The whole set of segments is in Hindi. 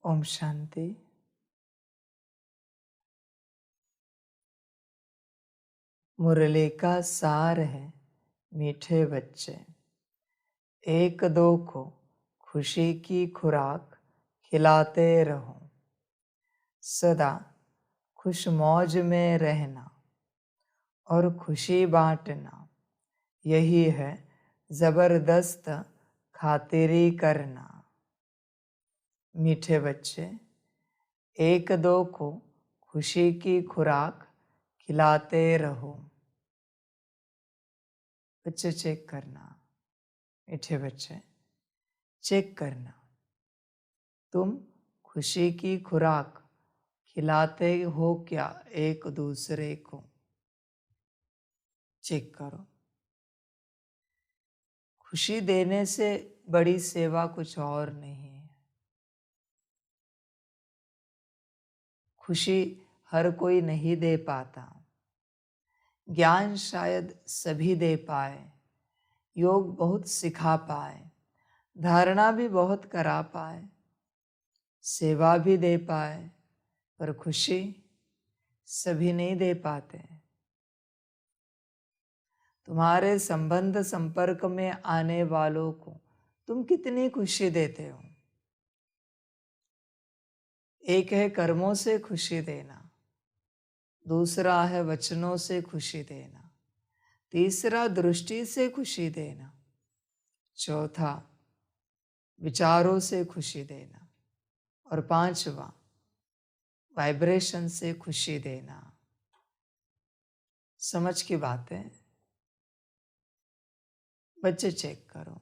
ओम शांति। मुरली का सार है मीठे बच्चे, एक दो को खुशी की खुराक खिलाते रहो। सदा खुश मौज में रहना और खुशी बांटना, यही है जबरदस्त खातिरी करना। मीठे बच्चे, एक दो को खुशी की खुराक खिलाते रहो। बच्चे चेक करना, मीठे बच्चे चेक करना, तुम खुशी की खुराक खिलाते हो क्या एक दूसरे को? चेक करो। खुशी देने से बड़ी सेवा कुछ और नहीं है। खुशी हर कोई नहीं दे पाता, ज्ञान शायद सभी दे पाए, योग बहुत सिखा पाए, धारणा भी बहुत करा पाए, सेवा भी दे पाए, पर खुशी सभी नहीं दे पाते। तुम्हारे संबंध संपर्क में आने वालों को तुम कितनी खुशी देते हो? एक है कर्मों से खुशी देना, दूसरा है वचनों से खुशी देना, तीसरा दृष्टि से खुशी देना, चौथा विचारों से खुशी देना, और पांचवा वाइब्रेशन से खुशी देना। समझ की बात है। बच्चे चेक करो,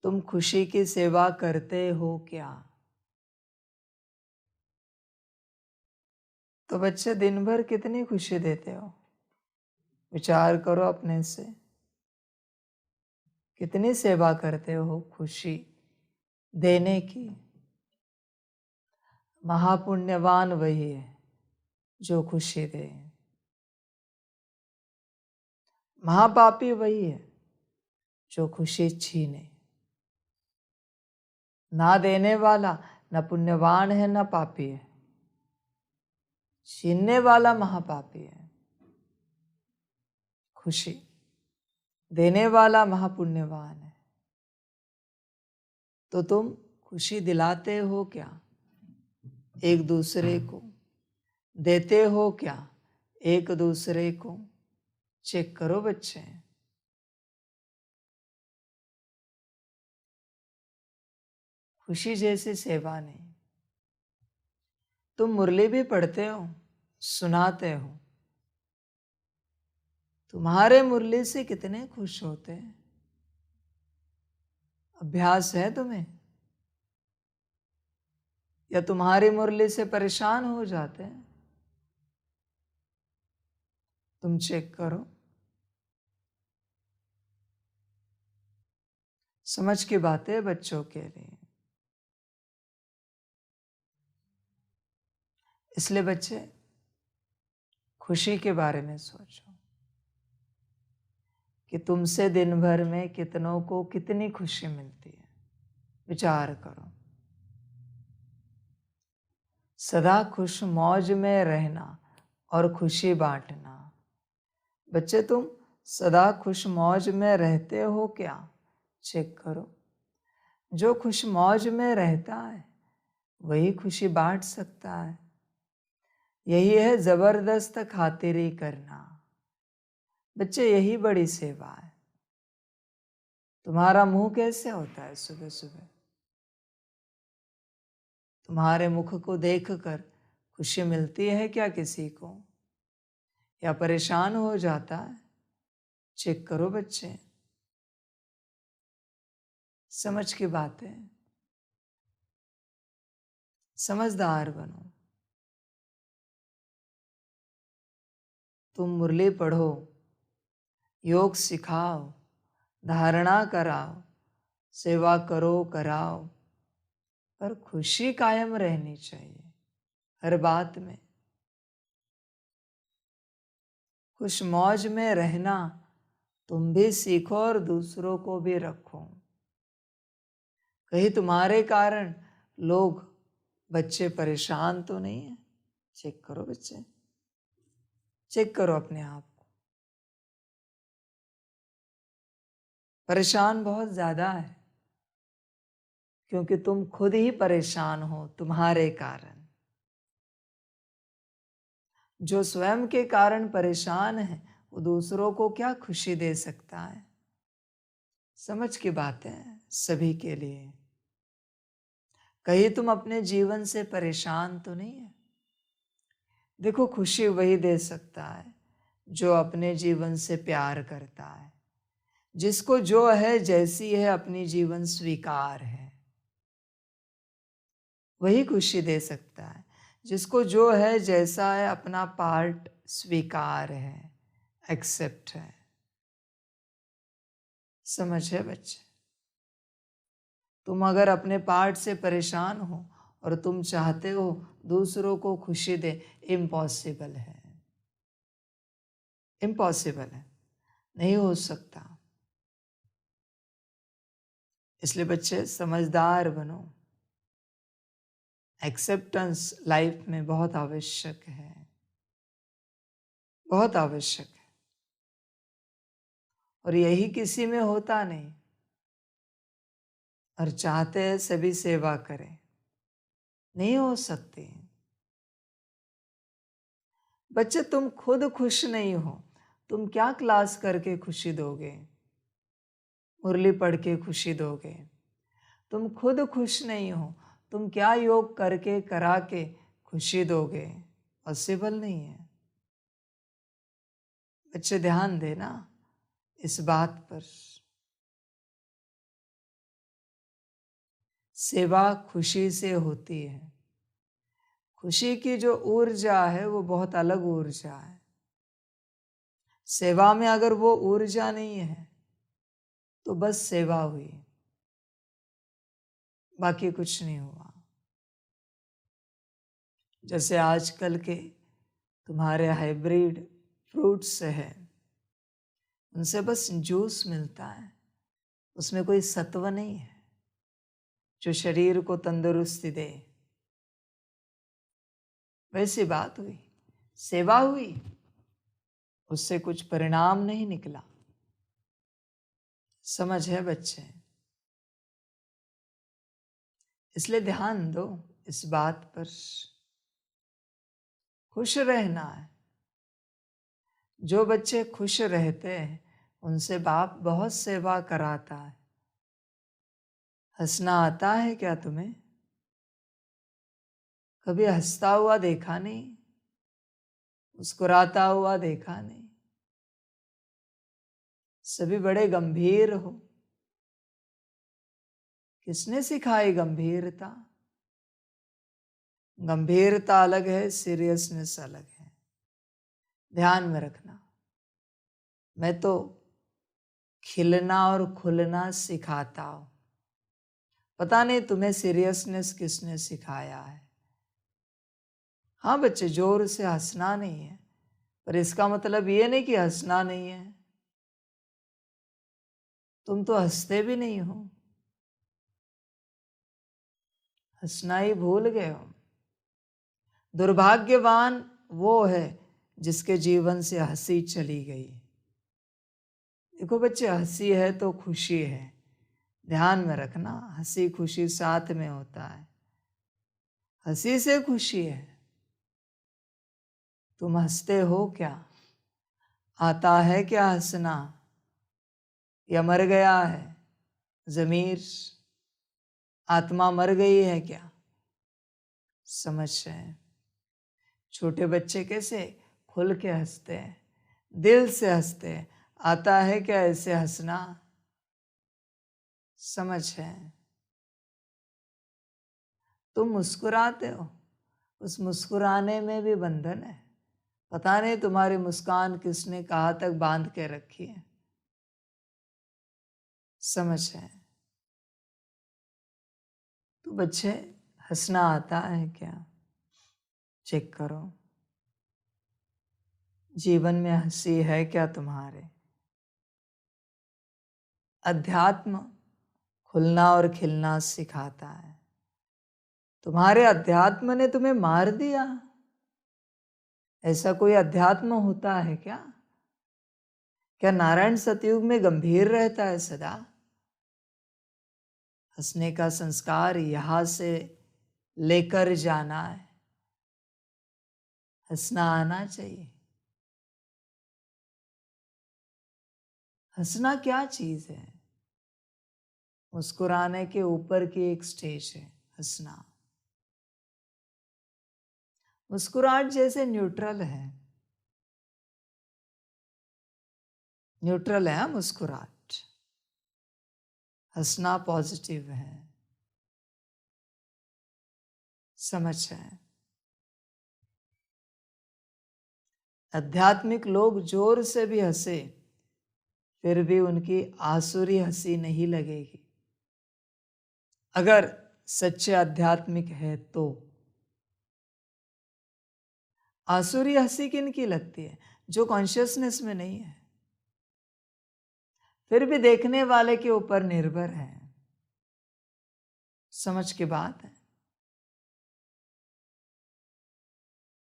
तुम खुशी की सेवा करते हो क्या? तो बच्चे दिन भर कितनी खुशी देते हो? विचार करो अपने से, कितनी सेवा करते हो खुशी देने की? महापुण्यवान वही है जो खुशी दे, महापापी वही है जो खुशी छीने। ना देने वाला न पुण्यवान है न पापी है, छीनने वाला महापापी है। खुशी देने वाला महापुण्यवान है। तो तुम खुशी दिलाते हो क्या एक दूसरे को? देते हो क्या एक दूसरे को? चेक करो बच्चे। खुशी जैसी सेवा नहीं। तुम मुरली भी पढ़ते हो, सुनाते हो, तुम्हारे मुरली से कितने खुश होते हैं? अभ्यास है तुम्हें, या तुम्हारी मुरली से परेशान हो जाते हैं? तुम चेक करो। समझ की बातें बच्चों के लिए। इसलिए बच्चे खुशी के बारे में सोचो कि तुमसे दिन भर में कितनों को कितनी खुशी मिलती है। विचार करो। सदा खुश मौज में रहना और खुशी बांटना। बच्चे तुम सदा खुश मौज में रहते हो क्या? चेक करो। जो खुश मौज में रहता है वही खुशी बांट सकता है। यही है जबरदस्त खातिरी करना। बच्चे यही बड़ी सेवा है। तुम्हारा मुंह कैसे होता है सुबह सुबह? तुम्हारे मुख को देखकर खुशी मिलती है क्या किसी को, या परेशान हो जाता है? चेक करो बच्चे। समझ की बात है। समझदार बनो। तुम मुरली पढ़ो, योग सिखाओ, धारणा कराओ, सेवा करो कराओ, पर खुशी कायम रहनी चाहिए हर बात में। खुश मौज में रहना तुम भी सीखो और दूसरों को भी रखो। कहीं तुम्हारे कारण लोग, बच्चे परेशान तो नहीं है? चेक करो बच्चे, चेक करो अपने आप को। परेशान बहुत ज्यादा है, क्योंकि तुम खुद ही परेशान हो तुम्हारे कारण। जो स्वयं के कारण परेशान है, वो दूसरों को क्या खुशी दे सकता है? समझ की बातें हैं सभी के लिए। कहीं तुम अपने जीवन से परेशान तो नहीं है? देखो, खुशी वही दे सकता है जो अपने जीवन से प्यार करता है, जिसको जो है जैसी है अपनी जीवन स्वीकार है। वही खुशी दे सकता है जिसको जो है जैसा है अपना पार्ट स्वीकार है, एक्सेप्ट है। समझ है बच्चे? तुम अगर अपने पार्ट से परेशान हो और तुम चाहते हो दूसरों को खुशी दे, इम्पॉसिबल है, इम्पॉसिबल है, नहीं हो सकता। इसलिए बच्चे समझदार बनो। एक्सेप्टेंस लाइफ में बहुत आवश्यक है, बहुत आवश्यक है। और यही किसी में होता नहीं, और चाहते हैं सभी सेवा करें, नहीं हो सकती। बच्चे, तुम खुद खुश नहीं हो, तुम क्या क्लास करके खुशी दोगे? मुरली पढ़ के खुशी दोगे? तुम खुद खुश नहीं हो, तुम क्या योग करके करा के खुशी दोगे? पॉसिबल नहीं है। बच्चे ध्यान देना इस बात पर। सेवा खुशी से होती है। खुशी की जो ऊर्जा है वो बहुत अलग ऊर्जा है। सेवा में अगर वो ऊर्जा नहीं है तो बस सेवा हुई, बाकी कुछ नहीं हुआ। जैसे आजकल के तुम्हारे हाइब्रिड फ्रूट्स है, उनसे बस जूस मिलता है, उसमें कोई सत्व नहीं है जो शरीर को तंदुरुस्ती दे। वैसी बात हुई, सेवा हुई, उससे कुछ परिणाम नहीं निकला। समझ है बच्चे? इसलिए ध्यान दो इस बात पर। खुश रहना है। जो बच्चे खुश रहते हैं उनसे बाप बहुत सेवा कराता है। हंसना आता है क्या तुम्हें? कभी हंसता हुआ देखा नहीं? मुस्कुराता हुआ देखा नहीं? सभी बड़े गंभीर हो। किसने सिखाई गंभीरता? गंभीरता अलग है, सीरियसनेस अलग है, ध्यान में रखना। मैं तो खिलना और खुलना सिखाता हूं। पता नहीं तुम्हें सीरियसनेस किसने सिखाया है। हाँ बच्चे, जोर से हंसना नहीं है, पर इसका मतलब ये नहीं कि हंसना नहीं है। तुम तो हंसते भी नहीं हो, हंसना ही भूल गए हो। दुर्भाग्यवान वो है जिसके जीवन से हंसी चली गई। देखो बच्चे, हंसी है तो खुशी है, ध्यान में रखना। हंसी खुशी साथ में होता है। हंसी से खुशी है। तुम हंसते हो क्या? आता है क्या हंसना, या मर गया है जमीर? आत्मा मर गई है क्या? समझ रहे हैं? छोटे बच्चे कैसे खुल के हंसते हैं, दिल से हंसते हैं। आता है क्या ऐसे हंसना? समझ है? तुम मुस्कुराते हो, उस मुस्कुराने में भी बंधन है। पता नहीं तुम्हारी मुस्कान किसने कहाँ तक बांध के रखी है। समझ है? तो बच्चे, हंसना आता है क्या? चेक करो, जीवन में हंसी है क्या तुम्हारे? अध्यात्म खुलना और खिलना सिखाता है। तुम्हारे अध्यात्म ने तुम्हें मार दिया? ऐसा कोई अध्यात्म होता है क्या? क्या नारायण सतयुग में गंभीर रहता है सदा? हंसने का संस्कार यहां से लेकर जाना है। हंसना आना चाहिए। हंसना क्या चीज है? मुस्कुराने के ऊपर की एक स्टेज है हंसना। मुस्कुराहट जैसे न्यूट्रल है। न्यूट्रल है मुस्कुराहट। हंसना पॉजिटिव है। समझ है? आध्यात्मिक लोग जोर से भी हंसे फिर भी उनकी आसुरी हंसी नहीं लगेगी। अगर सच्चे आध्यात्मिक है तो आसुरी हंसी किन की लगती है? जो कॉन्शियसनेस में नहीं है, फिर भी देखने वाले के ऊपर निर्भर है। समझ की बात है?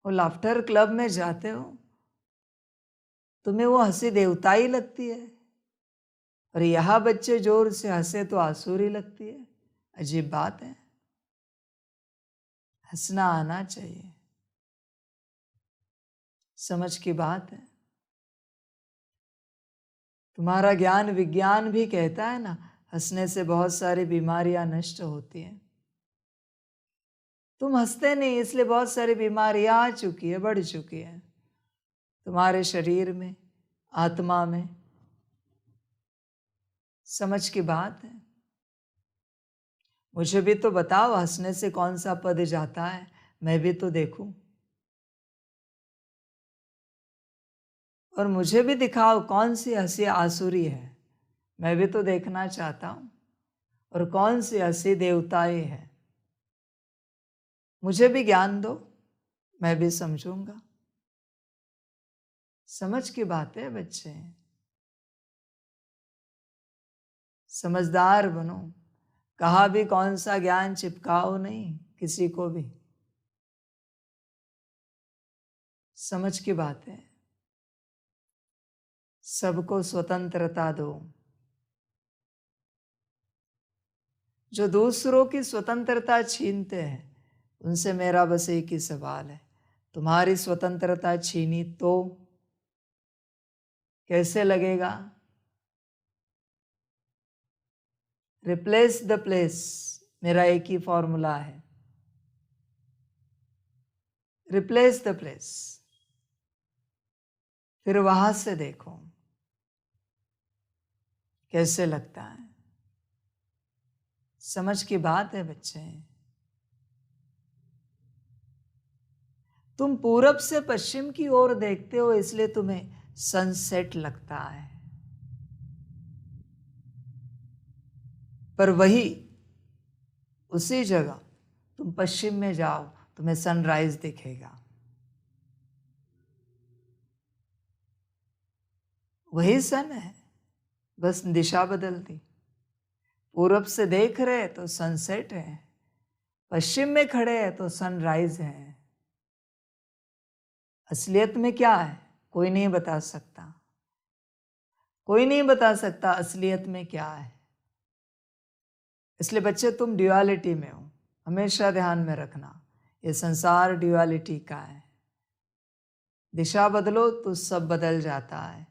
वो लाफ्टर क्लब में जाते हो, तुम्हें वो हंसी देवताई लगती है, और यहां बच्चे जोर से हंसे तो आसुरी लगती है। अजीब बात है। हंसना आना चाहिए। समझ की बात है? तुम्हारा ज्ञान विज्ञान भी कहता है ना, हंसने से बहुत सारी बीमारियां नष्ट होती हैं। तुम हंसते नहीं, इसलिए बहुत सारी बीमारियां आ चुकी है, बढ़ चुकी है तुम्हारे शरीर में, आत्मा में। समझ की बात है? मुझे भी तो बताओ, हंसने से कौन सा पद जाता है, मैं भी तो देखूं। और मुझे भी दिखाओ कौन सी हंसी आसुरी है, मैं भी तो देखना चाहता हूं। और कौन सी हंसी देवताई है, मुझे भी ज्ञान दो, मैं भी समझूंगा। समझ की बात है बच्चे। समझदार बनो। कहा भी कौन सा ज्ञान चिपकाओ नहीं किसी को भी। समझ की बात है। सबको स्वतंत्रता दो। जो दूसरों की स्वतंत्रता छीनते हैं उनसे मेरा बस एक ही सवाल है, तुम्हारी स्वतंत्रता छीनी तो कैसे लगेगा? रिप्लेस द प्लेस, मेरा एक ही फॉर्मूला है। Replace the place. फिर वहां से देखो कैसे लगता है। समझ की बात है बच्चे। तुम पूरब से पश्चिम की ओर देखते हो इसलिए तुम्हें सनसेट लगता है, पर वही उसी जगह तुम पश्चिम में जाओ तुम्हें सनराइज दिखेगा। वही सन है, बस दिशा बदल दी। पूरब से देख रहे तो सनसेट है, पश्चिम में खड़े हैं तो सनराइज है। असलियत में क्या है कोई नहीं बता सकता। कोई नहीं बता सकता असलियत में क्या है। इसलिए बच्चे तुम ड्यूअलिटी में हो, हमेशा ध्यान में रखना। ये संसार ड्यूअलिटी का है। दिशा बदलो तो सब बदल जाता है।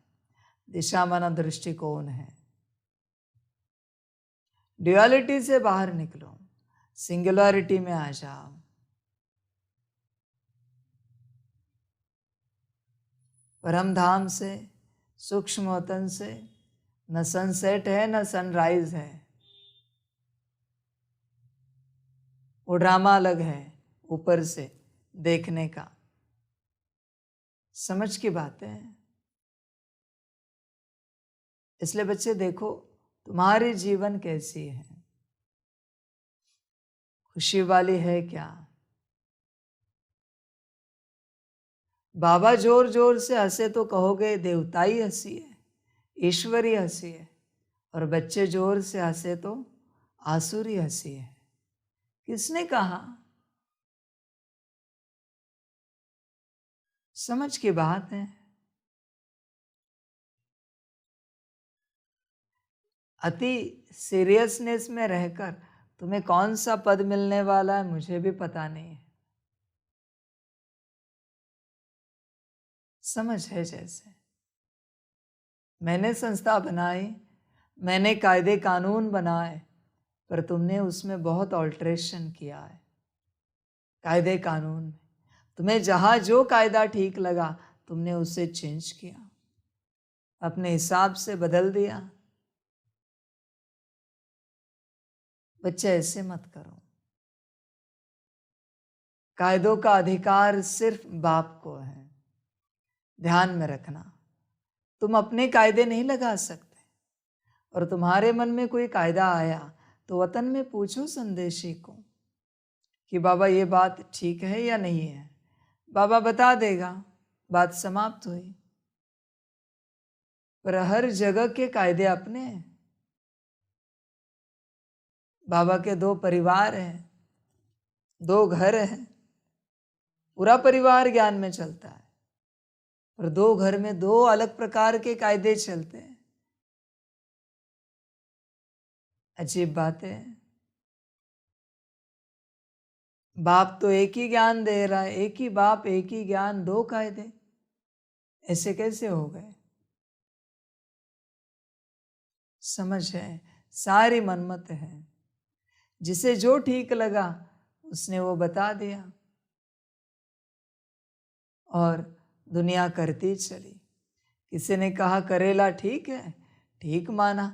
दिशा माना दृष्टिकोण है। ड्यूअलिटी से बाहर निकलो, सिंगुलरिटी में आ जाओ। परम धाम से, सूक्ष्म वतन से न सनसेट है न सनराइज है। वो ड्रामा अलग है ऊपर से देखने का। समझ की बात है। इसलिए बच्चे देखो तुम्हारी जीवन कैसी है, खुशी वाली है क्या? बाबा जोर जोर से हंसे तो कहोगे देवताई हंसी है, ईश्वरी हंसी है। और बच्चे जोर से हंसे तो आसुरी हंसी है। किसने कहा? समझ की बात है। अति सीरियसनेस में रहकर तुम्हें कौन सा पद मिलने वाला है मुझे भी पता नहीं है। समझ है जैसे मैंने संस्था बनाई, मैंने कायदे कानून बनाए, पर तुमने उसमें बहुत ऑल्ट्रेशन किया है। कायदे कानून में तुम्हें जहां जो कायदा ठीक लगा तुमने उसे चेंज किया, अपने हिसाब से बदल दिया। बच्चे ऐसे मत करो। कायदों का अधिकार सिर्फ बाप को है, ध्यान में रखना। तुम अपने कायदे नहीं लगा सकते। और तुम्हारे मन में कोई कायदा आया तो वतन में पूछो संदेशी को कि बाबा ये बात ठीक है या नहीं है। बाबा बता देगा, बात समाप्त हुई। पर हर जगह के कायदे अपने हैं। बाबा के 2 परिवार हैं, 2 घर हैं, पूरा परिवार ज्ञान में चलता है, और 2 घर में 2 अलग प्रकार के कायदे चलते हैं। अजीब बात है। बाप तो एक ही ज्ञान दे रहा है, एक ही बाप, एक ही ज्ञान, 2 कायदे, ऐसे कैसे हो गए? समझ है, सारी मनमत है। जिसे जो ठीक लगा उसने वो बता दिया और दुनिया करती चली। किसी ने कहा करेला ठीक है, ठीक माना।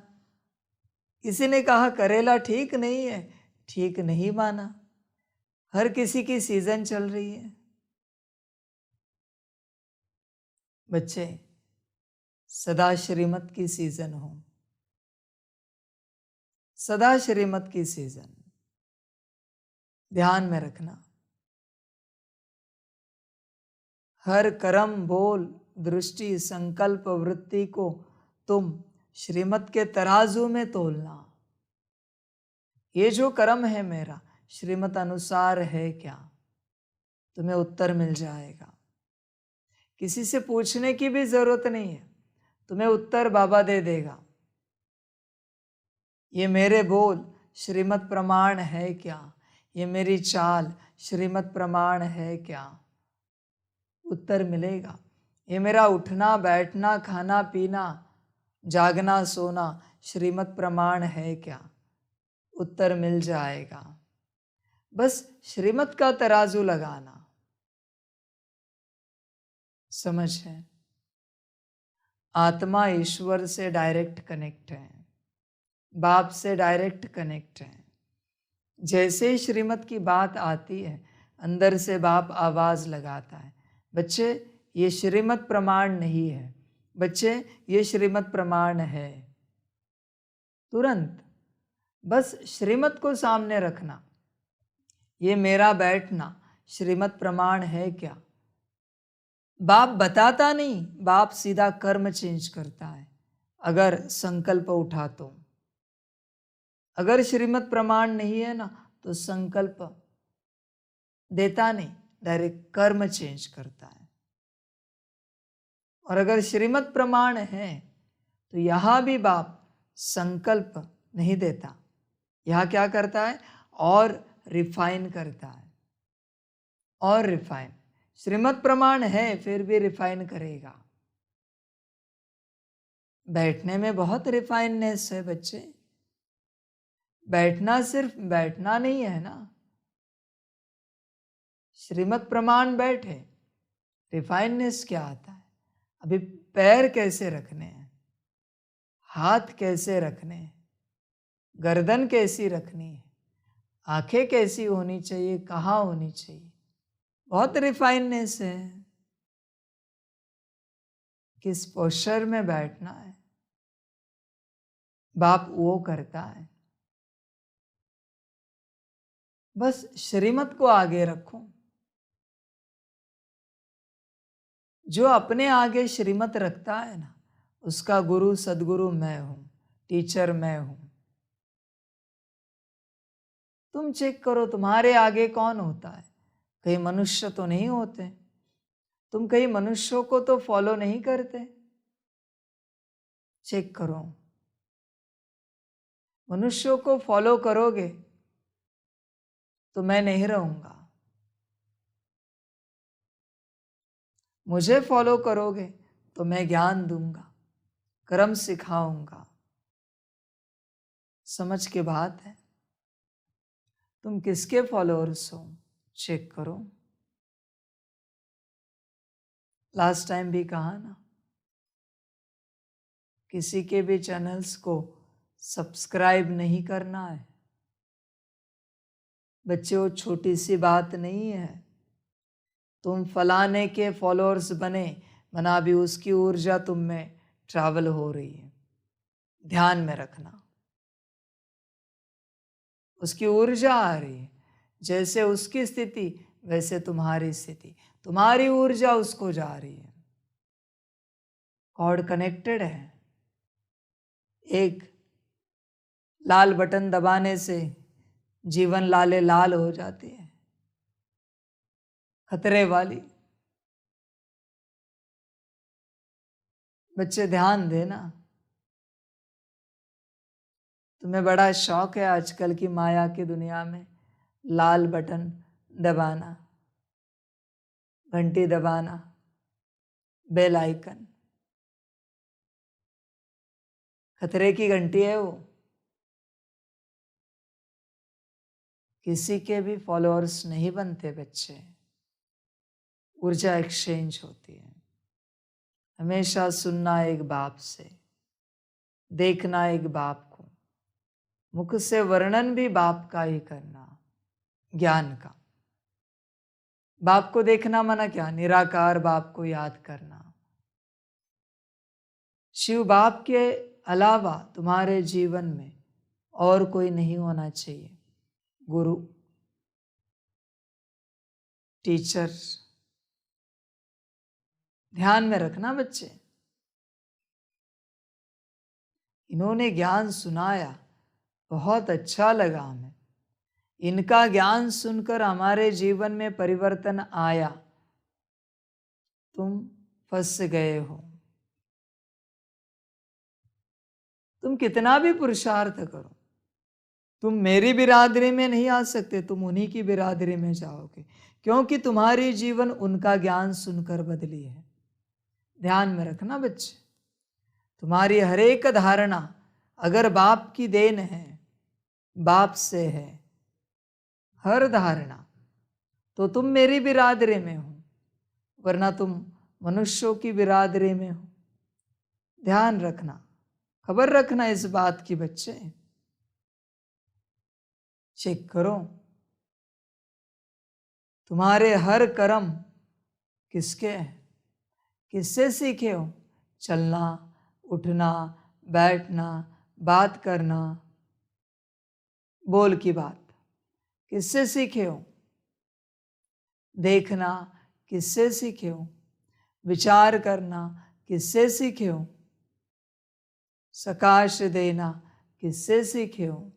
किसी ने कहा करेला ठीक नहीं है, ठीक नहीं माना। हर किसी की सीजन चल रही है। बच्चे सदा श्रीमत की सीजन हो, सदा श्रीमत की सीजन, ध्यान में रखना। हर कर्म, बोल, दृष्टि, संकल्प, वृत्ति को तुम श्रीमत के तराजू में तोलना। ये जो कर्म है मेरा श्रीमत अनुसार है क्या? तुम्हें उत्तर मिल जाएगा। किसी से पूछने की भी जरूरत नहीं है, तुम्हें उत्तर बाबा दे देगा। ये मेरे बोल श्रीमत प्रमाण है क्या? ये मेरी चाल श्रीमत प्रमाण है क्या? उत्तर मिलेगा। ये मेरा उठना, बैठना, खाना, पीना, जागना, सोना श्रीमत प्रमाण है क्या? उत्तर मिल जाएगा। बस श्रीमत का तराजू लगाना। समझ है? आत्मा ईश्वर से डायरेक्ट कनेक्ट है, बाप से डायरेक्ट कनेक्ट है। जैसे ही श्रीमत की बात आती है अंदर से बाप आवाज लगाता है, बच्चे ये श्रीमत प्रमाण नहीं है, बच्चे ये श्रीमत प्रमाण है। तुरंत बस श्रीमत को सामने रखना। ये मेरा बैठना श्रीमत प्रमाण है क्या? बाप बताता नहीं, बाप सीधा कर्म चेंज करता है अगर संकल्प उठा तो। अगर श्रीमत प्रमाण नहीं है ना तो संकल्प देता नहीं, डायरेक्ट कर्म चेंज करता है। और अगर श्रीमत प्रमाण है तो यहां भी बाप संकल्प नहीं देता, यहां क्या करता है? और रिफाइन करता है, और रिफाइन। श्रीमत प्रमाण है फिर भी रिफाइन करेगा। बैठने में बहुत रिफाइननेस है बच्चे। बैठना सिर्फ बैठना नहीं है ना। श्रीमत प्रमाण बैठे, रिफाइननेस क्या आता है? अभी पैर कैसे रखने हैं, हाथ कैसे रखने हैं, गर्दन कैसी रखनी है, आंखें कैसी होनी चाहिए, कहाँ होनी चाहिए, बहुत रिफाइननेस है। किस पोस्चर में बैठना है बाप वो करता है। बस श्रीमत को आगे रखो। जो अपने आगे श्रीमत रखता है ना उसका गुरु सदगुरु मैं हूं, टीचर मैं हूं। तुम चेक करो तुम्हारे आगे कौन होता है। कई मनुष्य तो नहीं होते। तुम कई मनुष्यों को तो फॉलो नहीं करते। चेक करो। मनुष्यों को फॉलो करोगे तो मैं नहीं रहूंगा। मुझे फॉलो करोगे तो मैं ज्ञान दूंगा, कर्म सिखाऊंगा। समझ के बात है। तुम किसके फॉलोअर्स हो चेक करो। लास्ट टाइम भी कहा ना, किसी के भी चैनल्स को सब्सक्राइब नहीं करना है। बच्चे वो छोटी सी बात नहीं है। तुम फलाने के फॉलोअर्स बने, मना भी उसकी ऊर्जा तुम में ट्रैवल हो रही है। ध्यान में रखना। उसकी ऊर्जा आ रही है। जैसे उसकी स्थिति वैसे तुम्हारी स्थिति, तुम्हारी ऊर्जा उसको जा रही है। कॉर्ड कनेक्टेड है। एक लाल बटन दबाने से जीवन लाले लाल हो जाती है। खतरे वाली। बच्चे ध्यान देना। तुम्हें बड़ा शौक है आजकल की माया की दुनिया में लाल बटन दबाना, घंटी दबाना, बेल आइकन। खतरे की घंटी है वो। किसी के भी फॉलोअर्स नहीं बनते बच्चे। ऊर्जा एक्सचेंज होती है। हमेशा सुनना एक बाप से, देखना एक बाप को, मुख से वर्णन भी बाप का ही करना, ज्ञान का। बाप को देखना माना क्या? निराकार बाप को याद करना। शिव बाप के अलावा तुम्हारे जीवन में और कोई नहीं होना चाहिए। गुरु, टीचर। ध्यान में रखना बच्चे। इन्होंने ज्ञान सुनाया, बहुत अच्छा लगा हमें। इनका ज्ञान सुनकर हमारे जीवन में परिवर्तन आया। तुम फंस गए हो। तुम कितना भी पुरुषार्थ करो, तुम मेरी बिरादरी में नहीं आ सकते। तुम उन्हीं की बिरादरी में जाओगे, क्योंकि तुम्हारी जीवन उनका ज्ञान सुनकर बदली है। ध्यान में रखना बच्चे। तुम्हारी हर एक धारणा अगर बाप की देन है, बाप से है, हर धारणा, तो तुम मेरी बिरादरी में हो, वरना तुम मनुष्यों की बिरादरी में हो। ध्यान रखना, खबर रखना इस बात की बच्चे। चेक करो तुम्हारे हर कर्म किसके हैं, किससे सीखे हो? चलना, उठना, बैठना, बात करना, बोल की बात किससे सीखे हो? देखना किससे सीखे हो? विचार करना किससे सीखे हो? सकाश देना किससे सीखे हो?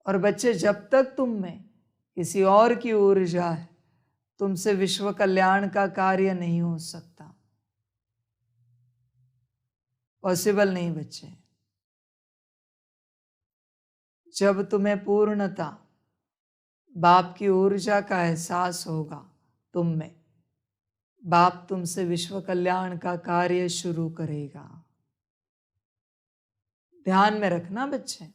और बच्चे, जब तक तुम में किसी और की ऊर्जा है, तुमसे विश्व कल्याण का कार्य नहीं हो सकता। पॉसिबल नहीं बच्चे। जब तुम्हें पूर्णता बाप की ऊर्जा का एहसास होगा तुम में, बाप तुमसे विश्व कल्याण का कार्य शुरू करेगा। ध्यान में रखना बच्चे।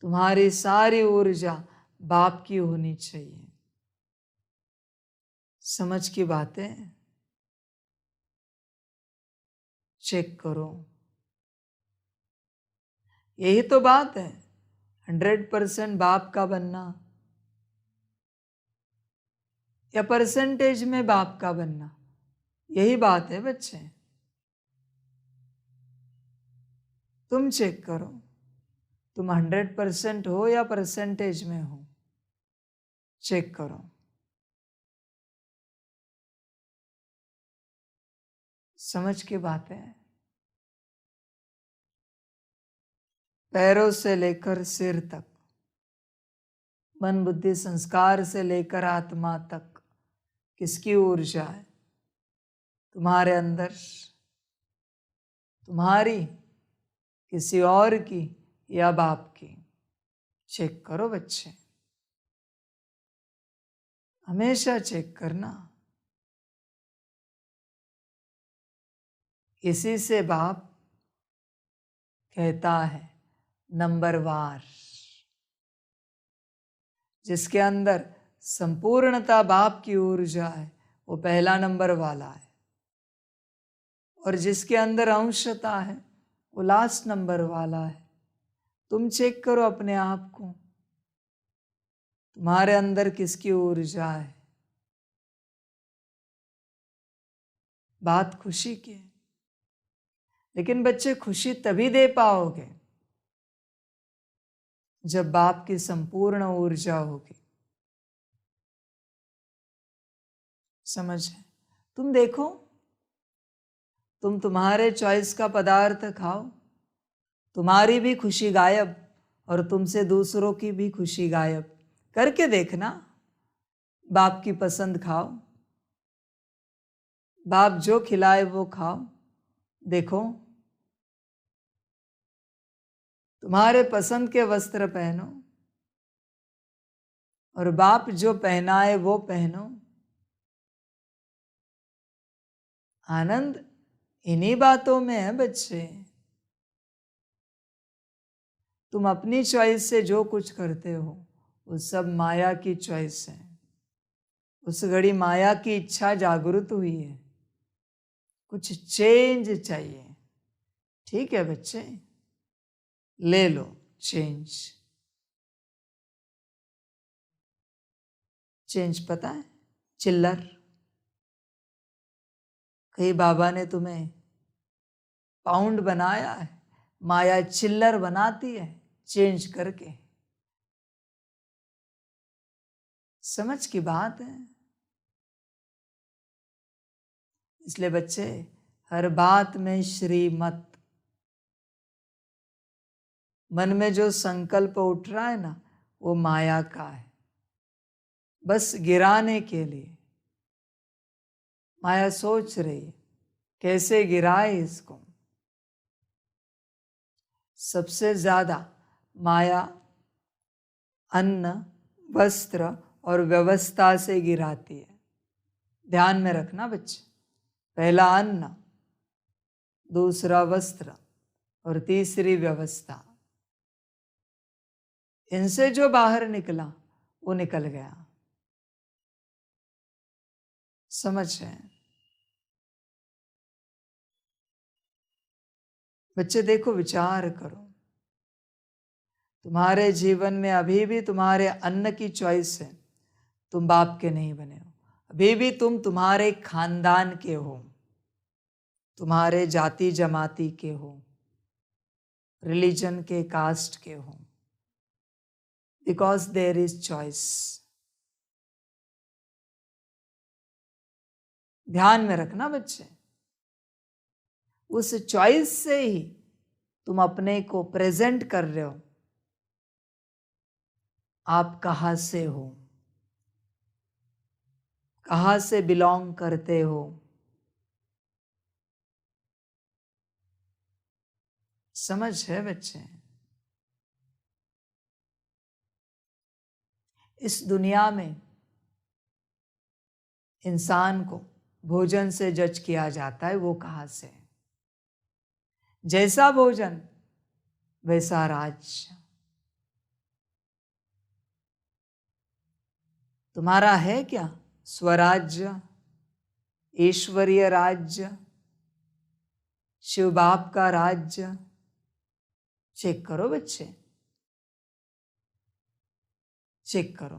तुम्हारी सारी ऊर्जा बाप की होनी चाहिए। समझ की बातें चेक करो। यही तो बात है, 100% बाप का बनना या परसेंटेज में बाप का बनना, यही बात है बच्चे। तुम चेक करो, तुम 100% हो या परसेंटेज में हो? चेक करो। समझ की बातें पैरों से लेकर सिर तक, मन बुद्धि संस्कार से लेकर आत्मा तक किसकी ऊर्जा है? तुम्हारे अंदर, तुम्हारी, किसी और की या बाप की? चेक करो बच्चे, हमेशा चेक करना। इसी से बाप कहता है नंबरवार। जिसके अंदर संपूर्णता बाप की ऊर्जा है वो पहला नंबर वाला है, और जिसके अंदर अंशता है वो लास्ट नंबर वाला है। तुम चेक करो अपने आप को, तुम्हारे अंदर किसकी ऊर्जा है? बात खुशी की है, लेकिन बच्चे खुशी तभी दे पाओगे जब बाप की संपूर्ण ऊर्जा होगी। समझे? तुम देखो, तुम तुम्हारे चॉइस का पदार्थ खाओ, तुम्हारी भी खुशी गायब और तुमसे दूसरों की भी खुशी गायब। करके देखना, बाप की पसंद खाओ, बाप जो खिलाए वो खाओ। देखो, तुम्हारे पसंद के वस्त्र पहनो और बाप जो पहनाए वो पहनो। आनंद इन्हीं बातों में है बच्चे। तुम अपनी चॉइस से जो कुछ करते हो वो सब माया की चॉइस है। उस घड़ी माया की इच्छा जागृत हुई है, कुछ चेंज चाहिए। ठीक है बच्चे, ले लो चेंज। चेंज पता है? चिल्लर। कहीं बाबा ने तुम्हें पाउंड बनाया है, माया चिल्लर बनाती है चेंज करके। समझ की बात है। इसलिए बच्चे, हर बात में श्रीमत। मन में जो संकल्प उठ रहा है ना, वो माया का है, बस गिराने के लिए। माया सोच रही है कैसे गिराए इसको। सबसे ज्यादा माया अन्न, वस्त्र और व्यवस्था से गिराती है। ध्यान में रखना बच्चे, पहला अन्न, दूसरा वस्त्र और तीसरी व्यवस्था। इनसे जो बाहर निकला वो निकल गया। समझ रहे हैं बच्चे? देखो, विचार करो, तुम्हारे जीवन में अभी भी तुम्हारे अन्न की चॉइस है। तुम बाप के नहीं बने हो, अभी भी तुम तुम्हारे खानदान के हो, तुम्हारे जाति जमाती के हो, रिलीजन के, कास्ट के हो, बिकॉज देयर इज चॉइस। ध्यान में रखना बच्चे, उस चॉइस से ही तुम अपने को प्रेजेंट कर रहे हो। आप कहां से हो, कहां से बिलोंग करते हो। समझ है बच्चे? इस दुनिया में इंसान को भोजन से जज किया जाता है, वो कहां से? जैसा भोजन वैसा राज्य। तुम्हारा है क्या स्वराज्य, ईश्वरीय राज्य, शिव बाप का राज्य? चेक करो बच्चे, चेक करो।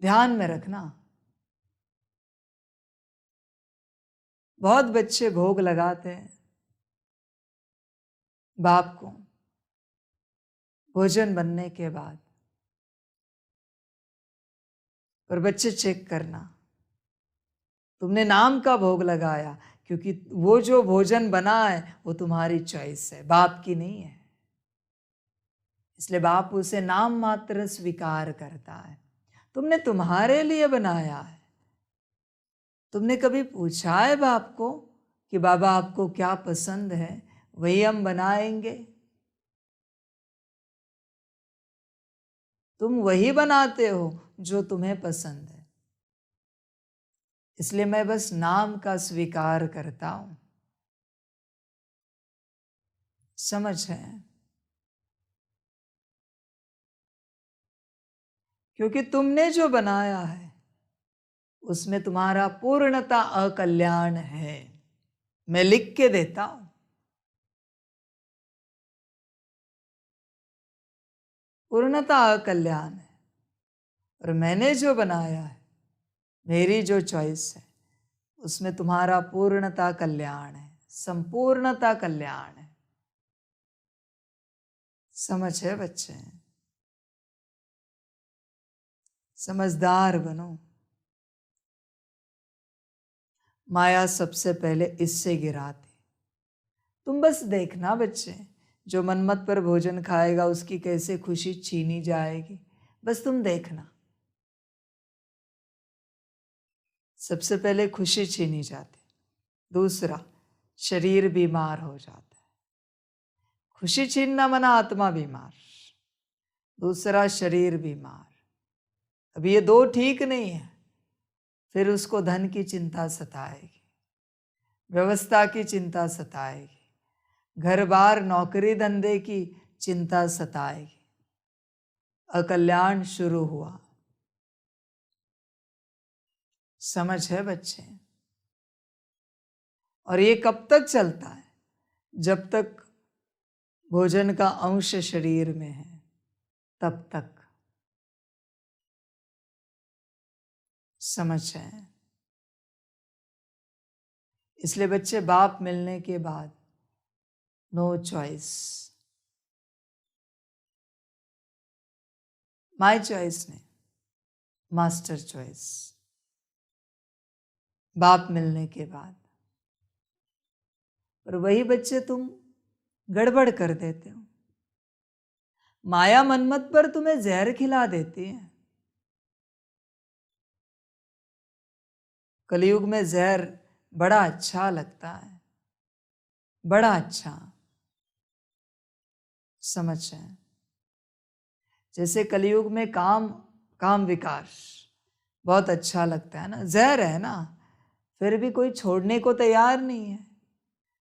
ध्यान में रखना, बहुत बच्चे भोग लगाते हैं बाप को भोजन बनने के बाद। पर बच्चे चेक करना, तुमने नाम का भोग लगाया, क्योंकि वो जो भोजन बना है वो तुम्हारी चॉइस है, बाप की नहीं है। इसलिए बाप उसे नाम मात्र स्वीकार करता है। तुमने तुम्हारे लिए बनाया है। तुमने कभी पूछा है बाप को कि बाबा आपको क्या पसंद है, वही हम बनाएंगे? तुम वही बनाते हो जो तुम्हें पसंद है। इसलिए मैं बस नाम का स्वीकार करता हूं। समझ है? क्योंकि तुमने जो बनाया है उसमें तुम्हारा पूर्णता अकल्याण है। मैं लिख के देता हूं। पूर्णता अकल्याण है। और मैंने जो बनाया है, मेरी जो चॉइस है, उसमें तुम्हारा पूर्णता कल्याण है, संपूर्णता कल्याण है। समझ है बच्चे? समझदार बनो। माया सबसे पहले इससे गिराती। तुम बस देखना बच्चे, जो मनमत पर भोजन खाएगा उसकी कैसे खुशी छीनी जाएगी। बस तुम देखना, सबसे पहले खुशी छीनी जाती, दूसरा शरीर बीमार हो जाता है। खुशी छीनना मना आत्मा बीमार, दूसरा शरीर बीमार। अब ये दो ठीक नहीं है। फिर उसको धन की चिंता सताएगी, व्यवस्था की चिंता सताएगी, घर बार नौकरी धंधे की चिंता सताएगी। अकल्याण शुरू हुआ। समझ है बच्चे? और ये कब तक चलता है? जब तक भोजन का अंश शरीर में है, तब तक। समझ है? इसलिए बच्चे, बाप मिलने के बाद नो चॉइस, माय चॉइस नहीं, मास्टर चॉइस। बाप मिलने के बाद। और वही बच्चे तुम गड़बड़ कर देते हो। माया मनमत पर तुम्हें जहर खिला देती है। कलयुग में जहर बड़ा अच्छा लगता है, बड़ा अच्छा। समझ है? जैसे कलयुग में काम काम विकास बहुत अच्छा लगता है ना, जहर है ना, फिर भी कोई छोड़ने को तैयार नहीं है।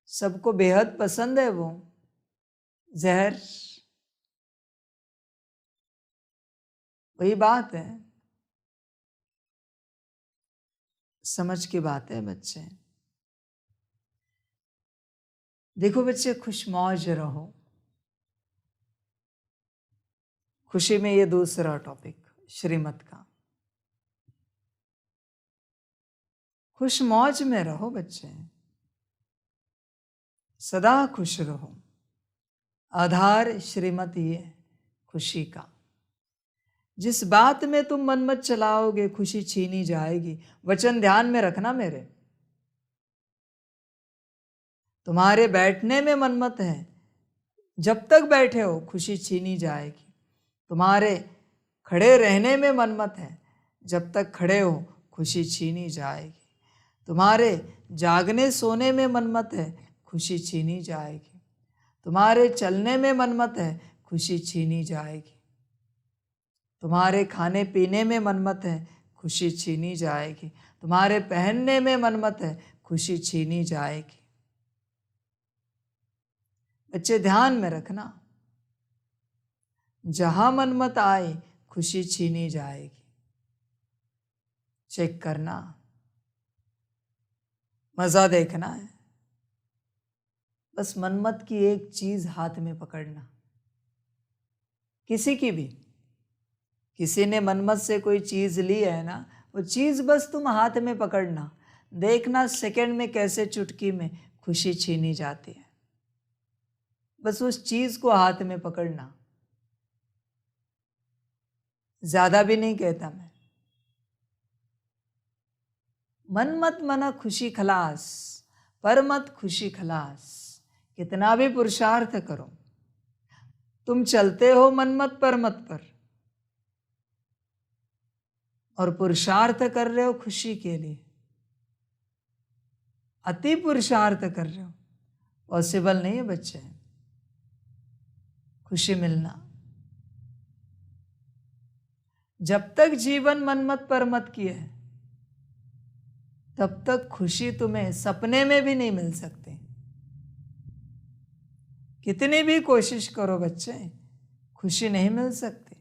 सबको बेहद पसंद है वो जहर। वही बात है। समझ की बात है बच्चे। देखो बच्चे, खुशमौज रहो। खुशी में ये दूसरा टॉपिक श्रीमत का। खुशमौज में रहो बच्चे, सदा खुश रहो। आधार श्रीमत ही है खुशी का। जिस बात में तुम मन मत चलाओगे, खुशी छीनी जाएगी। वचन ध्यान में रखना मेरे। तुम्हारे बैठने में मनमत है, जब तक बैठे हो खुशी छीनी जाएगी। तुम्हारे खड़े रहने में मनमत है, जब तक खड़े हो खुशी छीनी जाएगी। तुम्हारे जागने सोने में मनमत है, खुशी छीनी जाएगी। तुम्हारे चलने में मनमत है, खुशी छीनी जाएगी। तुम्हारे खाने पीने में मनमत है, खुशी छीनी जाएगी। तुम्हारे पहनने में मनमत है, खुशी छीनी जाएगी। बच्चे ध्यान में रखना, जहां मनमत आए खुशी छीनी जाएगी। चेक करना, मजा देखना है। बस मनमत की एक चीज हाथ में पकड़ना, किसी की भी। किसी ने मनमत से कोई चीज ली है ना, वो चीज बस तुम हाथ में पकड़ना। देखना सेकंड में कैसे चुटकी में खुशी छीनी जाती है। बस उस चीज को हाथ में पकड़ना। ज्यादा भी नहीं कहता मैं। मनमत मना खुशी खलास, पर मत खुशी खलास। कितना भी पुरुषार्थ करो, तुम चलते हो मनमत परमत पर और पुरुषार्थ कर रहे हो खुशी के लिए, अति पुरुषार्थ कर रहे हो, पॉसिबल नहीं है बच्चे खुशी मिलना। जब तक जीवन मनमत परमत की है तब तक खुशी तुम्हें सपने में भी नहीं मिल सकती। कितनी भी कोशिश करो बच्चे, खुशी नहीं मिल सकती।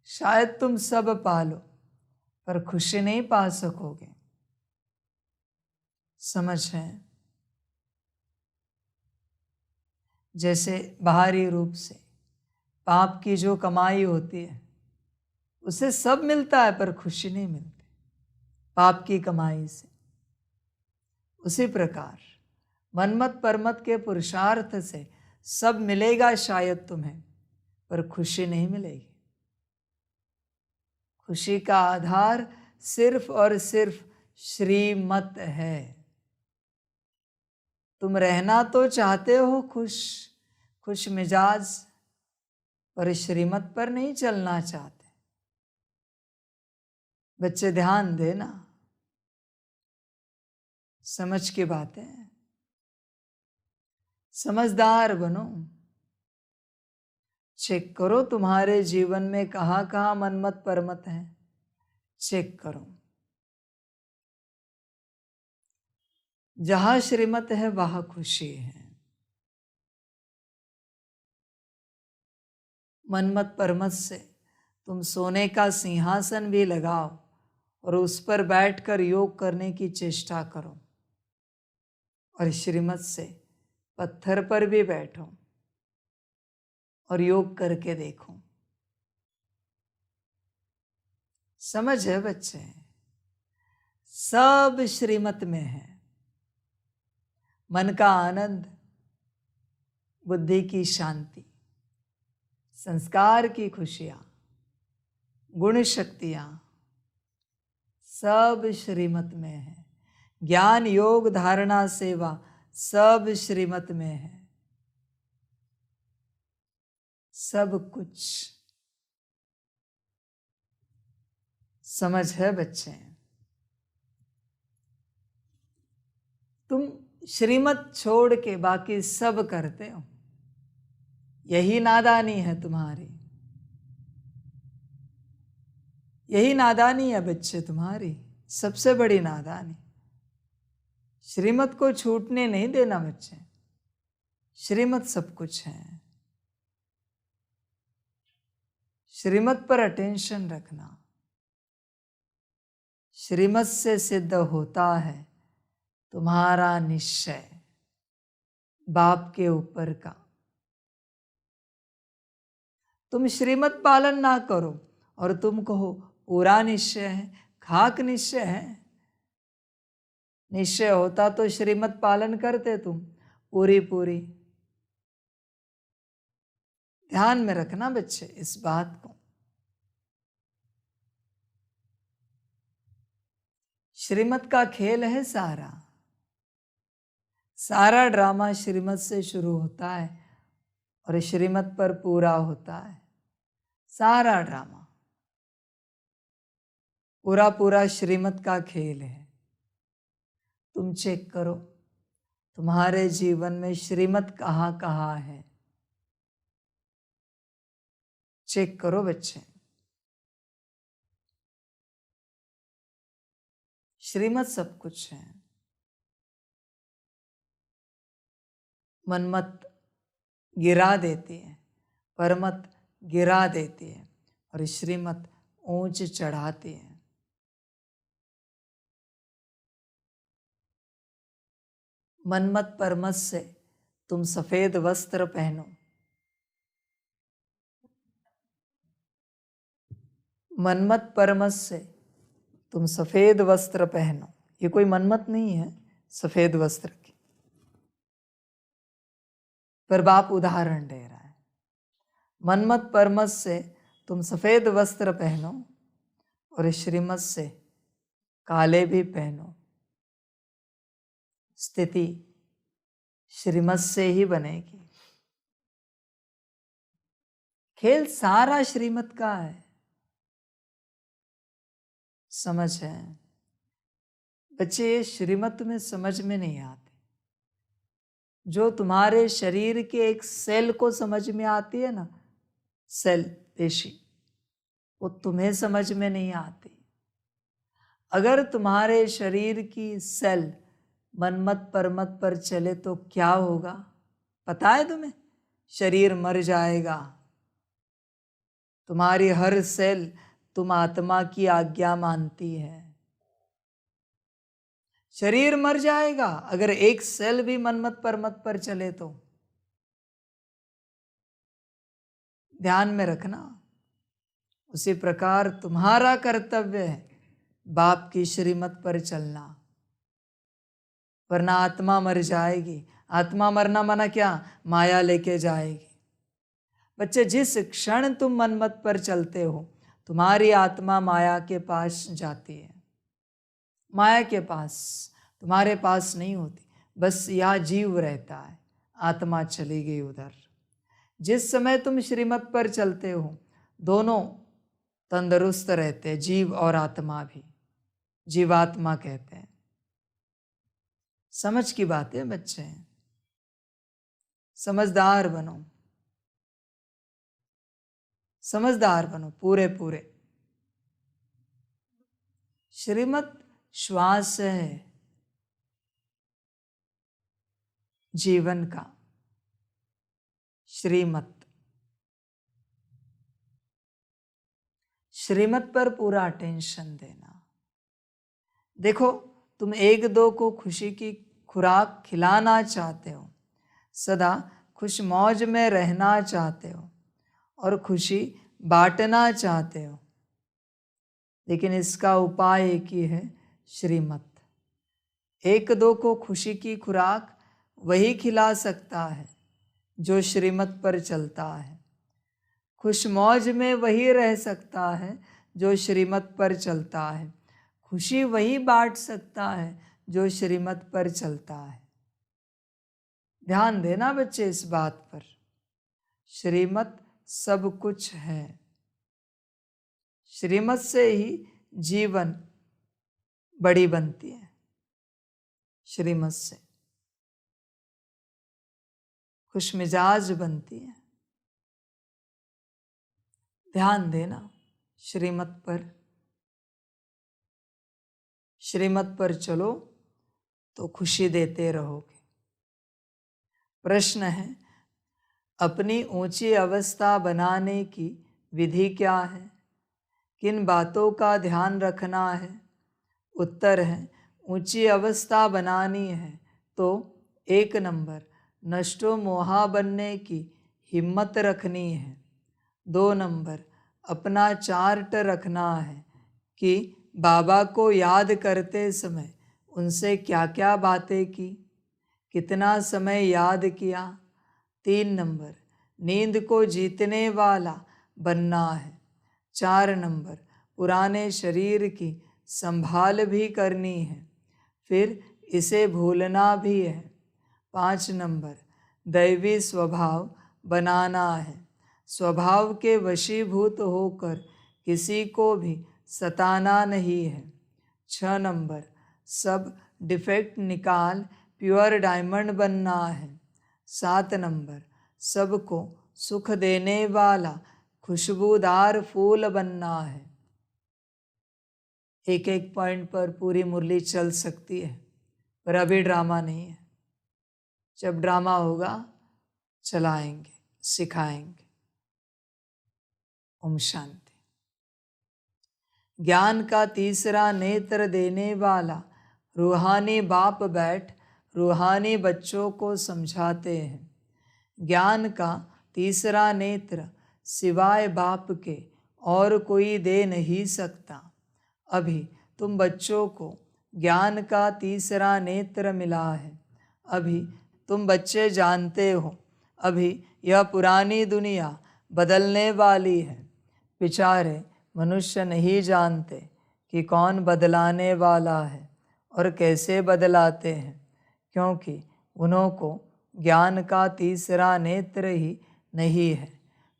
शायद तुम सब पालो पर खुशी नहीं पा सकोगे। समझ है? जैसे बाहरी रूप से पाप की जो कमाई होती है उसे सब मिलता है पर खुशी नहीं मिलती पाप की कमाई से। उसी प्रकार मनमत परमत के पुरुषार्थ से सब मिलेगा शायद तुम्हें, पर खुशी नहीं मिलेगी। खुशी का आधार सिर्फ और सिर्फ श्रीमत है। तुम रहना तो चाहते हो खुश खुश मिजाज, पर श्रीमत पर नहीं चलना चाहते। बच्चे ध्यान देना, समझ की बातें, समझदार बनो। चेक करो तुम्हारे जीवन में कहाँ कहाँ मनमत परमत है, चेक करो। जहां श्रीमत है वहां खुशी है। मनमत परमत से तुम सोने का सिंहासन भी लगाओ और उस पर बैठकर योग करने की चेष्टा करो, और श्रीमत से पत्थर पर भी बैठो और योग करके देखो। समझ है बच्चे? सब श्रीमत में है। मन का आनंद, बुद्धि की शांति, संस्कार की खुशियां, गुण शक्तियां, सब श्रीमत में है। ज्ञान योग धारणा सेवा सब श्रीमत में है। सब कुछ समझ है बच्चे? तुम श्रीमत छोड़ के बाकी सब करते हो, यही नादानी है तुम्हारी। यही नादानी है बच्चे तुम्हारी, सबसे बड़ी नादानी। श्रीमत को छूटने नहीं देना बच्चे। श्रीमत सब कुछ है। श्रीमत पर अटेंशन रखना। श्रीमत से सिद्ध होता है तुम्हारा निश्चय बाप के ऊपर का। तुम श्रीमत पालन ना करो और तुम कहो पूरा निश्चय है, खाक निश्चय है। निश्चय होता तो श्रीमत पालन करते तुम पूरी पूरी। ध्यान में रखना बच्चे इस बात को। श्रीमत का खेल है सारा। सारा ड्रामा श्रीमत से शुरू होता है और श्रीमत पर पूरा होता है। सारा ड्रामा पूरा पूरा श्रीमत का खेल है। तुम चेक करो तुम्हारे जीवन में श्रीमत कहाँ कहाँ है। चेक करो बच्चे। श्रीमत सब कुछ है। मनमत गिरा देती है, परमत गिरा देती है और श्रीमत ऊंच चढ़ाती है। मनमत परमत से तुम सफेद वस्त्र पहनो। मनमत परमत से तुम सफेद वस्त्र पहनो। ये कोई मनमत नहीं है सफेद वस्त्र की, पर बाप उदाहरण दे रहा है। मनमत परमत से तुम सफेद वस्त्र पहनो और श्रीमत से काले भी पहनो। स्थिति श्रीमत से ही बनेगी। खेल सारा श्रीमत का है। समझ है बच्चे, ये श्रीमत तुम्हें समझ में नहीं आते। जो तुम्हारे शरीर के एक सेल को समझ में आती है ना, सेल पेशी, वो तुम्हें समझ में नहीं आती। अगर तुम्हारे शरीर की सेल मनमत परमत पर चले तो क्या होगा पता है तुम्हें? शरीर मर जाएगा। तुम्हारी हर सेल तुम आत्मा की आज्ञा मानती है। शरीर मर जाएगा अगर एक सेल भी मनमत परमत पर चले तो। ध्यान में रखना। उसी प्रकार तुम्हारा कर्तव्य है बाप की श्रीमत पर चलना, वरना आत्मा मर जाएगी। आत्मा मरना माना क्या? माया लेके जाएगी। बच्चे, जिस क्षण तुम मनमत पर चलते हो तुम्हारी आत्मा माया के पास जाती है। माया के पास, तुम्हारे पास नहीं होती। बस यहाँ जीव रहता है, आत्मा चली गई उधर। जिस समय तुम श्रीमत पर चलते हो दोनों तंदुरुस्त रहते हैं, जीव और आत्मा भी। जीवात्मा कहते हैं। समझ की बात है बच्चे, समझदार बनो, समझदार बनो पूरे पूरे। श्रीमत श्वास है जीवन का। श्रीमत, श्रीमत पर पूरा अटेंशन देना। देखो, तुम एक दो को खुशी की खुराक खिलाना चाहते हो, सदा खुश मौज में रहना चाहते हो और खुशी बांटना चाहते हो, लेकिन इसका उपाय एक ही है, श्रीमत। एक दो को खुशी की खुराक वही खिला सकता है जो श्रीमत पर चलता है। खुश मौज में वही रह सकता है जो श्रीमत पर चलता है। खुशी वही बांट सकता है जो श्रीमत पर चलता है। ध्यान देना बच्चे इस बात पर। श्रीमत सब कुछ है। श्रीमत से ही जीवन बड़ी बनती है। श्रीमत से खुशमिजाज बनती है। ध्यान देना श्रीमत पर। श्रीमत पर चलो तो खुशी देते रहोगे। प्रश्न है, अपनी ऊंची अवस्था बनाने की विधि क्या है? किन बातों का ध्यान रखना है? उत्तर है, ऊंची अवस्था बनानी है तो 1 नंबर नष्टो मोहा बनने की हिम्मत रखनी है। 2 नंबर अपना चार्ट रखना है कि बाबा को याद करते समय उनसे क्या क्या बातें की, कितना समय याद किया। 3 नंबर नींद को जीतने वाला बनना है। 4 नंबर पुराने शरीर की संभाल भी करनी है, फिर इसे भूलना भी है। 5 नंबर दैवी स्वभाव बनाना है, स्वभाव के वशीभूत होकर किसी को भी सताना नहीं है। 6 नंबर सब डिफेक्ट निकाल प्योर डायमंड बनना है। 7 नंबर सबको सुख देने वाला खुशबूदार फूल बनना है। एक एक पॉइंट पर पूरी मुरली चल सकती है, पर अभी ड्रामा नहीं है। जब ड्रामा होगा चलाएंगे, सिखाएंगे। ओम शांति। ज्ञान का तीसरा नेत्र देने वाला रूहानी बाप बैठ रूहानी बच्चों को समझाते हैं। ज्ञान का तीसरा नेत्र सिवाय बाप के और कोई दे नहीं सकता। अभी तुम बच्चों को ज्ञान का तीसरा नेत्र मिला है। अभी तुम बच्चे जानते हो, अभी यह पुरानी दुनिया बदलने वाली है। बेचारे मनुष्य नहीं जानते कि कौन बदलाने वाला है और कैसे बदलाते हैं। क्योंकि उन्हों को ज्ञान का तीसरा नेत्र ही नहीं है।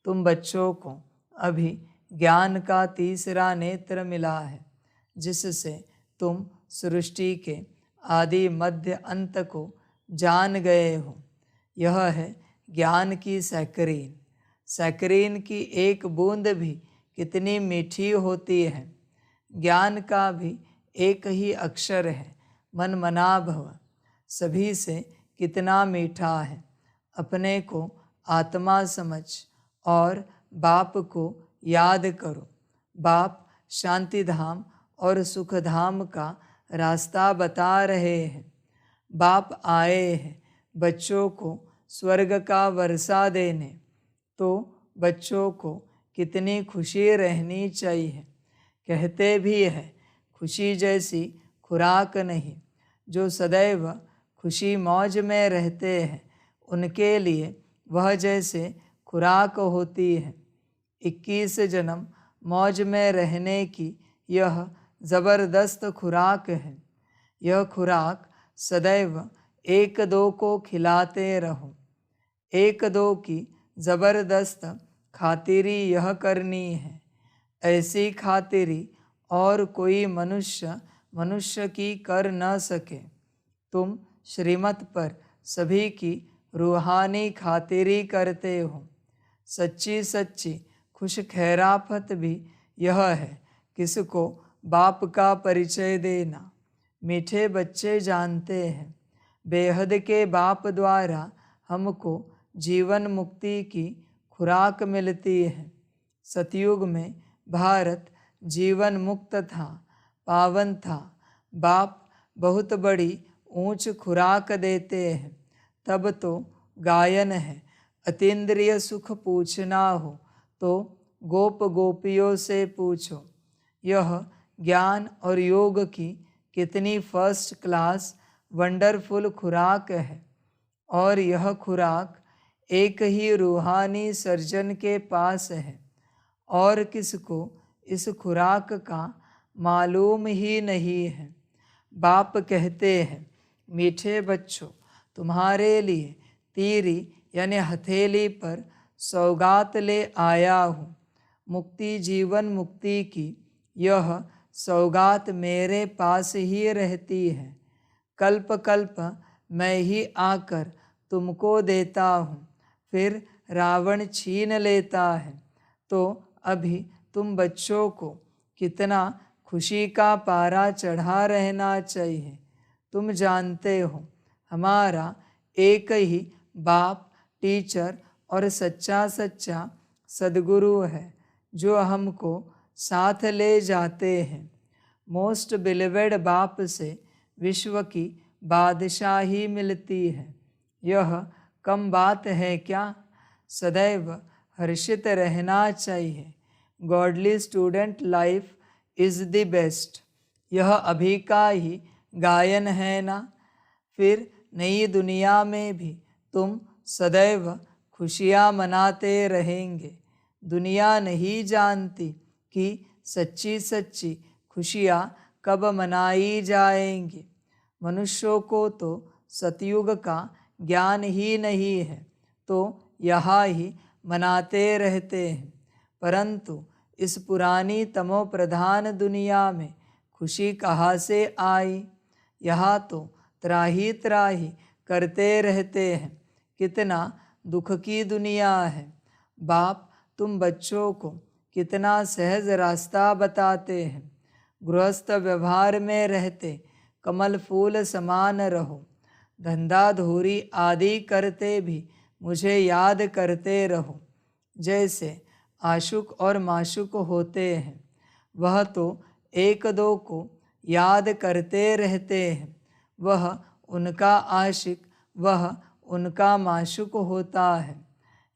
तुम बच्चों को अभी ज्ञान का तीसरा नेत्र मिला है, जिससे तुम सृष्टि के आदि मध्य अंत को जान गए हो। यह है ज्ञान की सैकरीन। सैकरीन की एक बूंद भी कितनी मीठी होती है। ज्ञान का भी एक ही अक्षर है, मन मना भव, सभी से कितना मीठा है। अपने को आत्मा समझ और बाप को याद करो। बाप शांति धाम और सुख धाम का रास्ता बता रहे हैं। बाप आए हैं बच्चों को स्वर्ग का वर्षा देने, तो बच्चों को कितनी खुशी रहनी चाहिए। कहते भी है खुशी जैसी खुराक नहीं। जो सदैव खुशी मौज में रहते हैं उनके लिए वह जैसे खुराक होती है। 21 जन्म मौज में रहने की यह ज़बरदस्त खुराक है। यह खुराक सदैव एक दो को खिलाते रहो। एक दो की ज़बरदस्त खातिरी यह करनी है। ऐसी खातिरी और कोई मनुष्य की कर न सके। तुम श्रीमत पर सभी की रूहानी खातिरी करते हो। सच्ची सच्ची खुश खैराफत भी यह है किसको बाप का परिचय देना। मीठे बच्चे जानते हैं बेहद के बाप द्वारा हमको जीवन मुक्ति की खुराक मिलती है। सतयुग में भारत जीवन मुक्त था, पावन था। बाप बहुत बड़ी ऊंच खुराक देते हैं। तब तो गायन है, अतीन्द्रिय सुख पूछना हो तो गोप गोपियों से पूछो। यह ज्ञान और योग की कितनी फर्स्ट क्लास वंडरफुल खुराक है। और यह खुराक एक ही रूहानी सर्जन के पास है और किसको इस खुराक का मालूम ही नहीं है। बाप कहते हैं मीठे बच्चों, तुम्हारे लिए तीरी यानी हथेली पर सौगात ले आया हूँ। मुक्ति जीवन मुक्ति की यह सौगात मेरे पास ही रहती है। कल्प कल्प मैं ही आकर तुमको देता हूँ, फिर रावण छीन लेता है। तो अभी तुम बच्चों को कितना खुशी का पारा चढ़ा रहना चाहिए। तुम जानते हो हमारा एक ही बाप, टीचर और सच्चा सच्चा सद्गुरु है जो हमको साथ ले जाते हैं। मोस्ट बिलीवेड बाप से विश्व की बादशाही मिलती है। यह कम बात है क्या? सदैव हर्षित रहना चाहिए। Godly student life is the best. यह अभी का ही गायन है ना। फिर नई दुनिया में भी तुम सदैव खुशियाँ मनाते रहेंगे। दुनिया नहीं जानती कि सच्ची सच्ची खुशियाँ कब मनाई जाएंगी। मनुष्यों को तो सतयुग का ज्ञान ही नहीं है, तो यहाँ ही मनाते रहते हैं। परंतु इस पुरानी तमो प्रधान दुनिया में खुशी कहाँ से आई? यहाँ तो त्राही त्राही करते रहते हैं। कितना दुख की दुनिया है। बाप तुम बच्चों को कितना सहज रास्ता बताते हैं। गृहस्थ व्यवहार में रहते कमल फूल समान रहो। धंधा धूरी आदि करते भी मुझे याद करते रहो। जैसे आशुक और माशुक होते हैं, वह तो एक दो को याद करते रहते हैं। वह उनका आशिक, वह उनका माशुक होता है।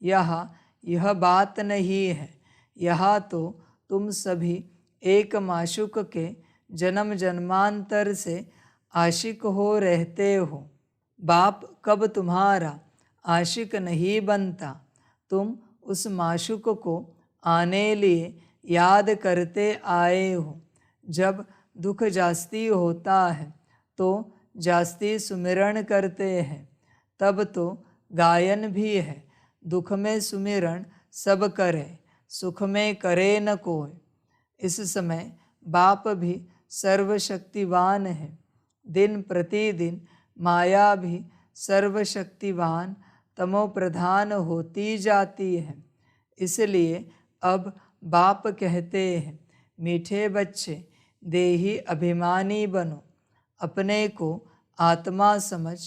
यहाँ यह बात नहीं है। यहाँ तो तुम सभी एक माशुक के जन्म जन्मांतर से आशिक हो रहते हो। बाप कब तुम्हारा आशिक नहीं बनता। तुम उस माशुक को आने लिए याद करते आए हो। जब दुख जास्ती होता है तो जास्ती सुमिरण करते हैं, तब तो गायन भी है। दुख में सुमिरण सब करे, सुख में करे न कोई। इस समय बाप भी सर्वशक्तिवान है। दिन प्रतिदिन माया भी सर्वशक्तिवान तमो प्रधान होती जाती है। इसलिए अब बाप कहते हैं, मीठे बच्चे देही अभिमानी बनो, अपने को आत्मा समझ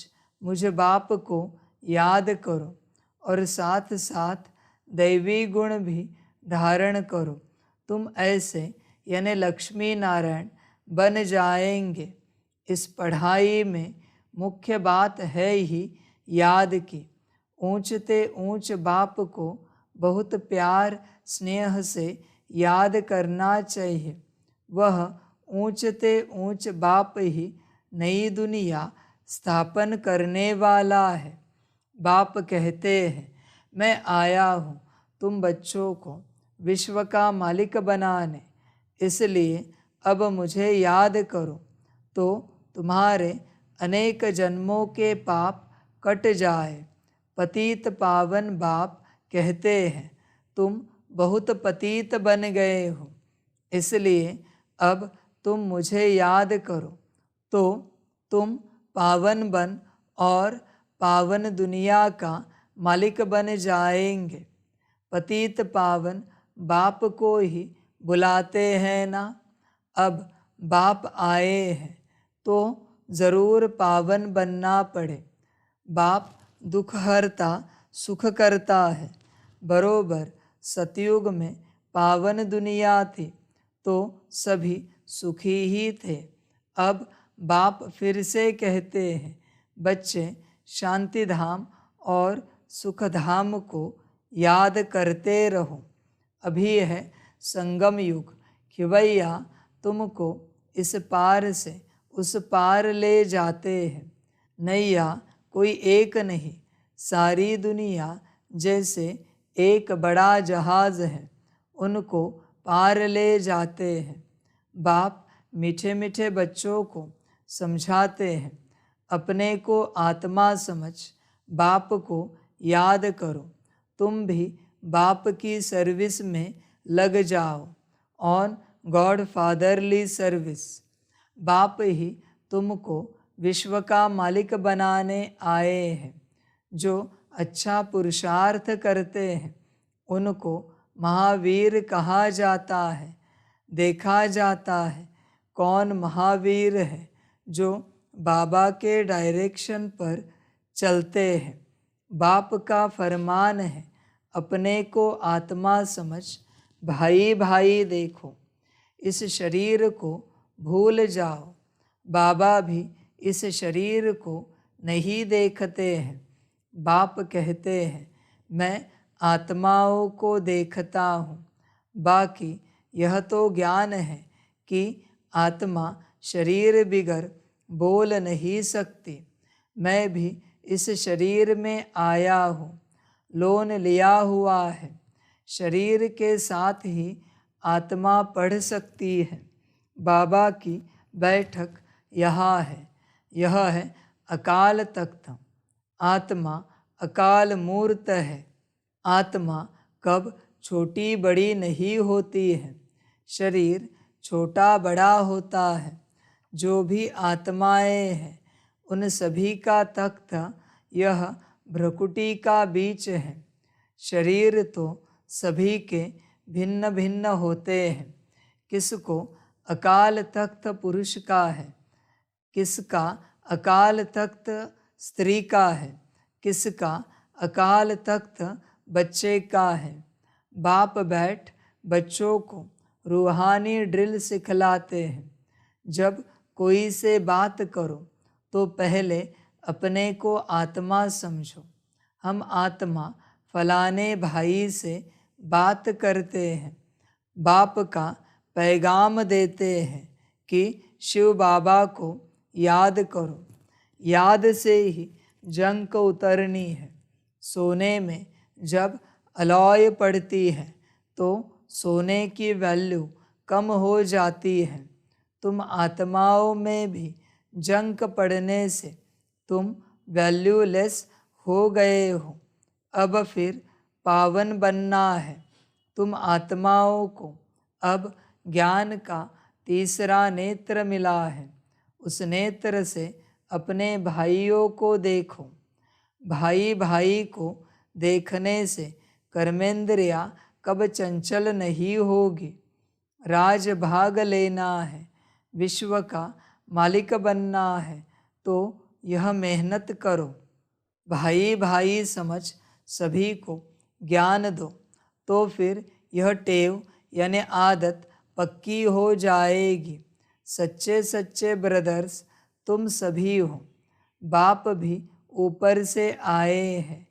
मुझ बाप को याद करो और साथ साथ दैवी गुण भी धारण करो। तुम ऐसे यानी लक्ष्मी नारायण बन जाएंगे। इस पढ़ाई में मुख्य बात है ही याद की। ऊंचते ऊंच बाप को बहुत प्यार स्नेह से याद करना चाहिए। वह ऊंचते ऊंच बाप ही नई दुनिया स्थापन करने वाला है। बाप कहते हैं, मैं आया हूँ तुम बच्चों को विश्व का मालिक बनाने, इसलिए अब मुझे याद करो तो तुम्हारे अनेक जन्मों के पाप कट जाए। पतित पावन बाप कहते हैं, तुम बहुत पतित बन गए हो, इसलिए अब तुम मुझे याद करो तो तुम पावन बन और पावन दुनिया का मालिक बन जाएंगे। पतित पावन बाप को ही बुलाते हैं ना। अब बाप आए हैं तो ज़रूर पावन बनना पड़े। बाप दुख हरता सुख करता है। बरोबर सतयुग में पावन दुनिया थी तो सभी सुखी ही थे। अब बाप फिर से कहते हैं, बच्चे शांति धाम और सुख धाम को याद करते रहो। अभी है संगम युग, खिवैया तुमको इस पार से उस पार ले जाते हैं। नैया कोई एक नहीं, सारी दुनिया जैसे एक बड़ा जहाज है, उनको पार ले जाते हैं। बाप मीठे मीठे बच्चों को समझाते हैं, अपने को आत्मा समझ बाप को याद करो। तुम भी बाप की सर्विस में लग जाओ, ऑन गॉड फादरली सर्विस। बाप ही तुमको विश्व का मालिक बनाने आए हैं। जो अच्छा पुरुषार्थ करते हैं उनको महावीर कहा जाता है। देखा जाता है कौन महावीर है जो बाबा के डायरेक्शन पर चलते हैं। बाप का फरमान है, अपने को आत्मा समझ भाई भाई देखो। इस शरीर को भूल जाओ। बाबा भी इस शरीर को नहीं देखते हैं। बाप कहते हैं, मैं आत्माओं को देखता हूँ। बाकी यह तो ज्ञान है कि आत्मा शरीर बिगर बोल नहीं सकती। मैं भी इस शरीर में आया हूँ, लोन लिया हुआ है। शरीर के साथ ही आत्मा पढ़ सकती है। बाबा की बैठक यहाँ है। यह है अकाल तख्त। आत्मा अकाल मूर्त है। आत्मा कब छोटी बड़ी नहीं होती है। शरीर छोटा बड़ा होता है। जो भी आत्माएं हैं उन सभी का तख्त यह भ्रकुटी का बीच है। शरीर तो सभी के भिन्न भिन्न होते हैं। किसको अकाल तख्त पुरुष का है, किसका अकाल तख्त स्त्री का है, किसका अकाल तख्त बच्चे का है। बाप बैठ बच्चों को रूहानी ड्रिल सिखलाते हैं। जब कोई से बात करो तो पहले अपने को आत्मा समझो। हम आत्मा फलाने भाई से बात करते हैं। बाप का पैगाम देते हैं कि शिव बाबा को याद करो। याद से ही जंग को उतरनी है। सोने में जब अलॉय पड़ती है तो सोने की वैल्यू कम हो जाती है। तुम आत्माओं में भी जंक पढ़ने से तुम वैल्यूलेस हो गए हो। अब फिर पावन बनना है। तुम आत्माओं को अब ज्ञान का तीसरा नेत्र मिला है। उस नेत्र से अपने भाइयों को देखो। भाई भाई को देखने से कर्मेंद्रियाँ कब चंचल नहीं होगी। राज भाग लेना है, विश्व का मालिक बनना है, तो यह मेहनत करो। भाई भाई समझ सभी को ज्ञान दो, तो फिर यह टेव यानी आदत पक्की हो जाएगी। सच्चे सच्चे ब्रदर्स तुम सभी हो। बाप भी ऊपर से आए हैं,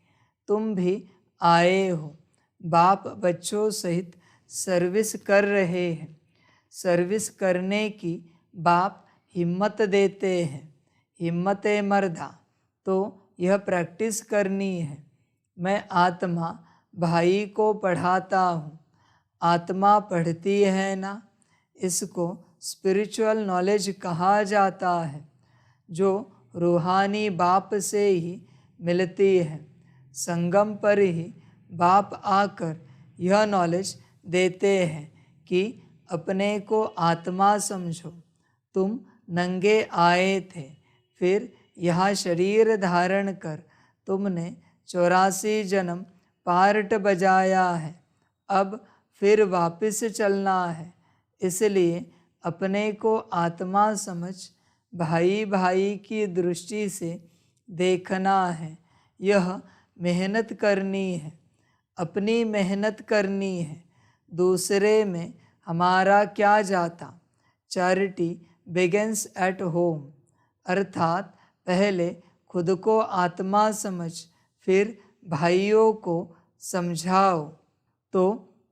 तुम भी आए हो। बाप बच्चों सहित सर्विस कर रहे हैं। सर्विस करने की बाप हिम्मत देते हैं। हिम्मत मर्दा, तो यह प्रैक्टिस करनी है। मैं आत्मा भाई को पढ़ाता हूँ। आत्मा पढ़ती है ना, इसको स्पिरिचुअल नॉलेज कहा जाता है, जो रूहानी बाप से ही मिलती है। संगम पर ही बाप आकर यह नॉलेज देते हैं कि अपने को आत्मा समझो। तुम नंगे आए थे, फिर यह शरीर धारण कर तुमने 84 जन्म पार्ट बजाया है। अब फिर वापस चलना है। इसलिए अपने को आत्मा समझ भाई भाई की दृष्टि से देखना है। यह मेहनत करनी है, अपनी मेहनत करनी है। दूसरे में हमारा क्या जाता। चैरिटी बिगिंस एट होम, अर्थात पहले खुद को आत्मा समझ फिर भाइयों को समझाओ, तो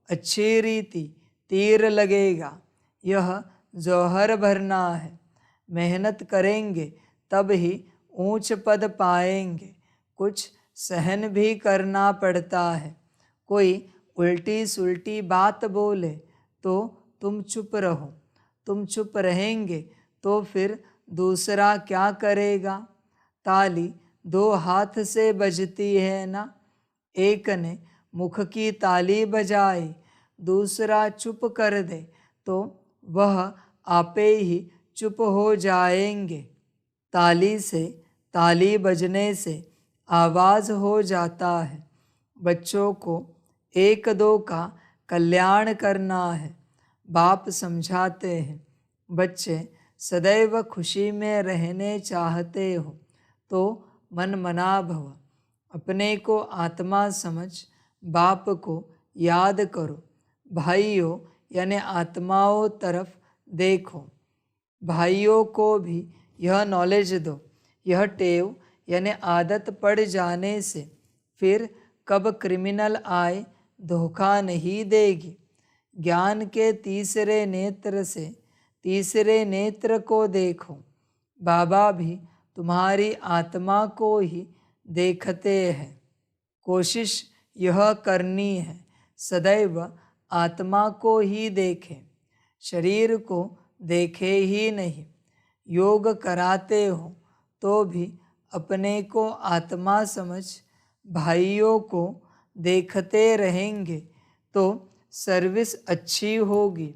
अच्छी रीति तीर लगेगा। यह जौहर भरना है। मेहनत करेंगे तब ही ऊंच पद पाएंगे। कुछ सहन भी करना पड़ता है। कोई उल्टी सुल्टी बात बोले तो तुम चुप रहो। तुम चुप रहेंगे तो फिर दूसरा क्या करेगा। ताली 2 हाथ से बजती है ना। एक ने मुख की ताली बजाई, दूसरा चुप कर दे तो वह आपे ही चुप हो जाएंगे। ताली से ताली बजने से आवाज़ हो जाता है। बच्चों को 1-2 का कल्याण करना है। बाप समझाते हैं, बच्चे सदैव खुशी में रहने चाहते हो तो मन मना भव। अपने को आत्मा समझ बाप को याद करो। भाइयों यानी आत्माओं तरफ देखो। भाइयों को भी यह नॉलेज दो। यह टेव यानी आदत पड़ जाने से फिर कब क्रिमिनल आए धोखा नहीं देगी। ज्ञान के तीसरे नेत्र से तीसरे नेत्र को देखो। बाबा भी तुम्हारी आत्मा को ही देखते हैं। कोशिश यह करनी है सदैव आत्मा को ही देखें, शरीर को देखे ही नहीं। योग कराते हो तो भी अपने को आत्मा समझ भाइयों को देखते रहेंगे तो सर्विस अच्छी होगी।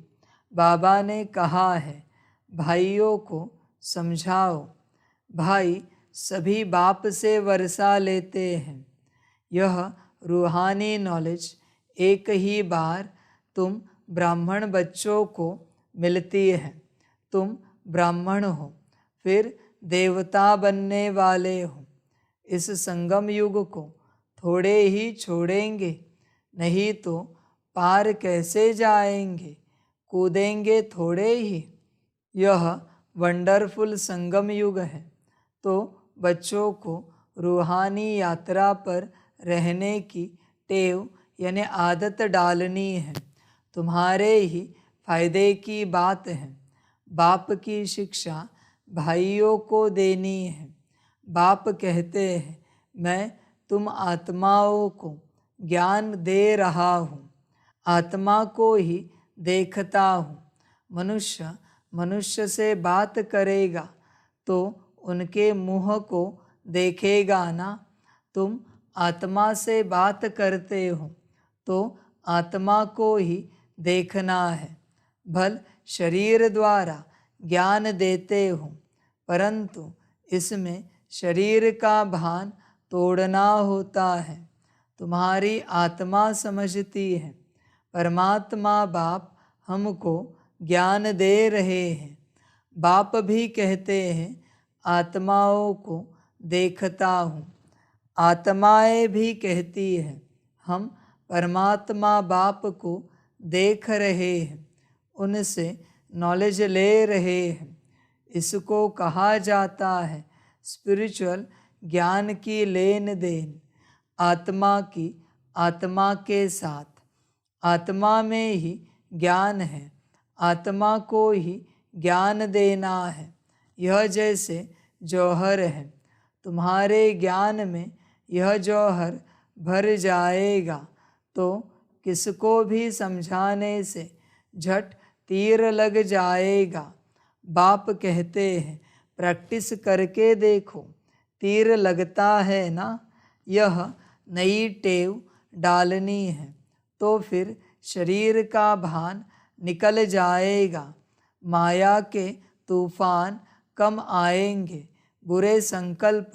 बाबा ने कहा है, भाइयों को समझाओ। भाई सभी बाप से वर्षा लेते हैं। यह रूहानी नॉलेज एक ही बार तुम ब्राह्मण बच्चों को मिलती है। तुम ब्राह्मण हो, फिर देवता बनने वाले हो। इस संगम युग को थोड़े ही छोड़ेंगे, नहीं तो पार कैसे जाएंगे। कूदेंगे थोड़े ही। यह वंडरफुल संगम युग है, तो बच्चों को रूहानी यात्रा पर रहने की टेव यानी आदत डालनी है। तुम्हारे ही फायदे की बात है। बाप की शिक्षा भाइयों को देनी है। बाप कहते हैं, मैं तुम आत्माओं को ज्ञान दे रहा हूँ। आत्मा को ही देखता हूँ। मनुष्य मनुष्य से बात करेगा तो उनके मुँह को देखेगा ना। तुम आत्मा से बात करते हो तो आत्मा को ही देखना है। भल शरीर द्वारा ज्ञान देते हो, परंतु इसमें शरीर का भान तोड़ना होता है। तुम्हारी आत्मा समझती है परमात्मा बाप हमको ज्ञान दे रहे हैं। बाप भी कहते हैं आत्माओं को देखता हूँ। आत्माएं भी कहती हैं हम परमात्मा बाप को देख रहे हैं, उनसे नॉलेज ले रहे हैं। इसको कहा जाता है स्पिरिचुअल ज्ञान की लेन देन, आत्मा की आत्मा के साथ। आत्मा में ही ज्ञान है, आत्मा को ही ज्ञान देना है। यह जैसे जौहर है, तुम्हारे ज्ञान में यह जौहर भर जाएगा तो किसको भी समझाने से झट तीर लग जाएगा। बाप कहते हैं प्रैक्टिस करके देखो, तीर लगता है ना। यह नई टेव डालनी है तो फिर शरीर का भान निकल जाएगा। माया के तूफान कम आएंगे, बुरे संकल्प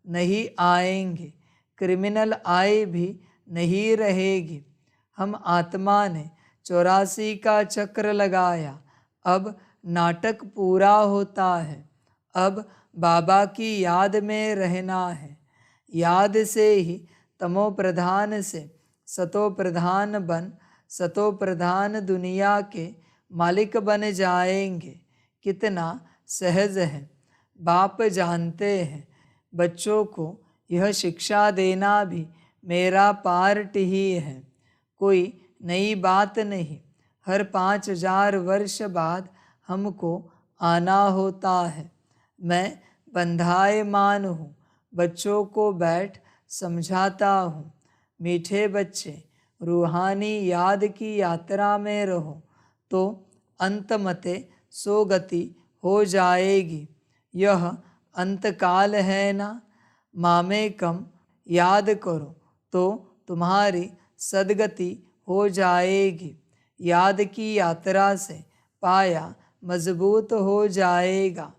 नहीं आएंगे, क्रिमिनल आय भी नहीं रहेगी। हम आत्मा ने 84 का चक्र लगाया, अब नाटक पूरा होता है। अब बाबा की याद में रहना है। याद से ही तमो प्रधान से सतो प्रधान बन सतो प्रधान दुनिया के मालिक बन जाएंगे। कितना सहज है। बाप जानते हैं बच्चों को यह शिक्षा देना भी मेरा पार्ट ही है, कोई नई बात नहीं। हर 5000 वर्ष बाद हमको आना होता है। मैं बंधायमान हूँ, बच्चों को बैठ समझाता हूँ। मीठे बच्चे, रूहानी याद की यात्रा में रहो तो अंतमते सोगति हो जाएगी। यह अंतकाल है ना। मामे कम याद करो तो तुम्हारी सदगति हो जाएगी। याद की यात्रा से पाया मजबूत हो जाएगा।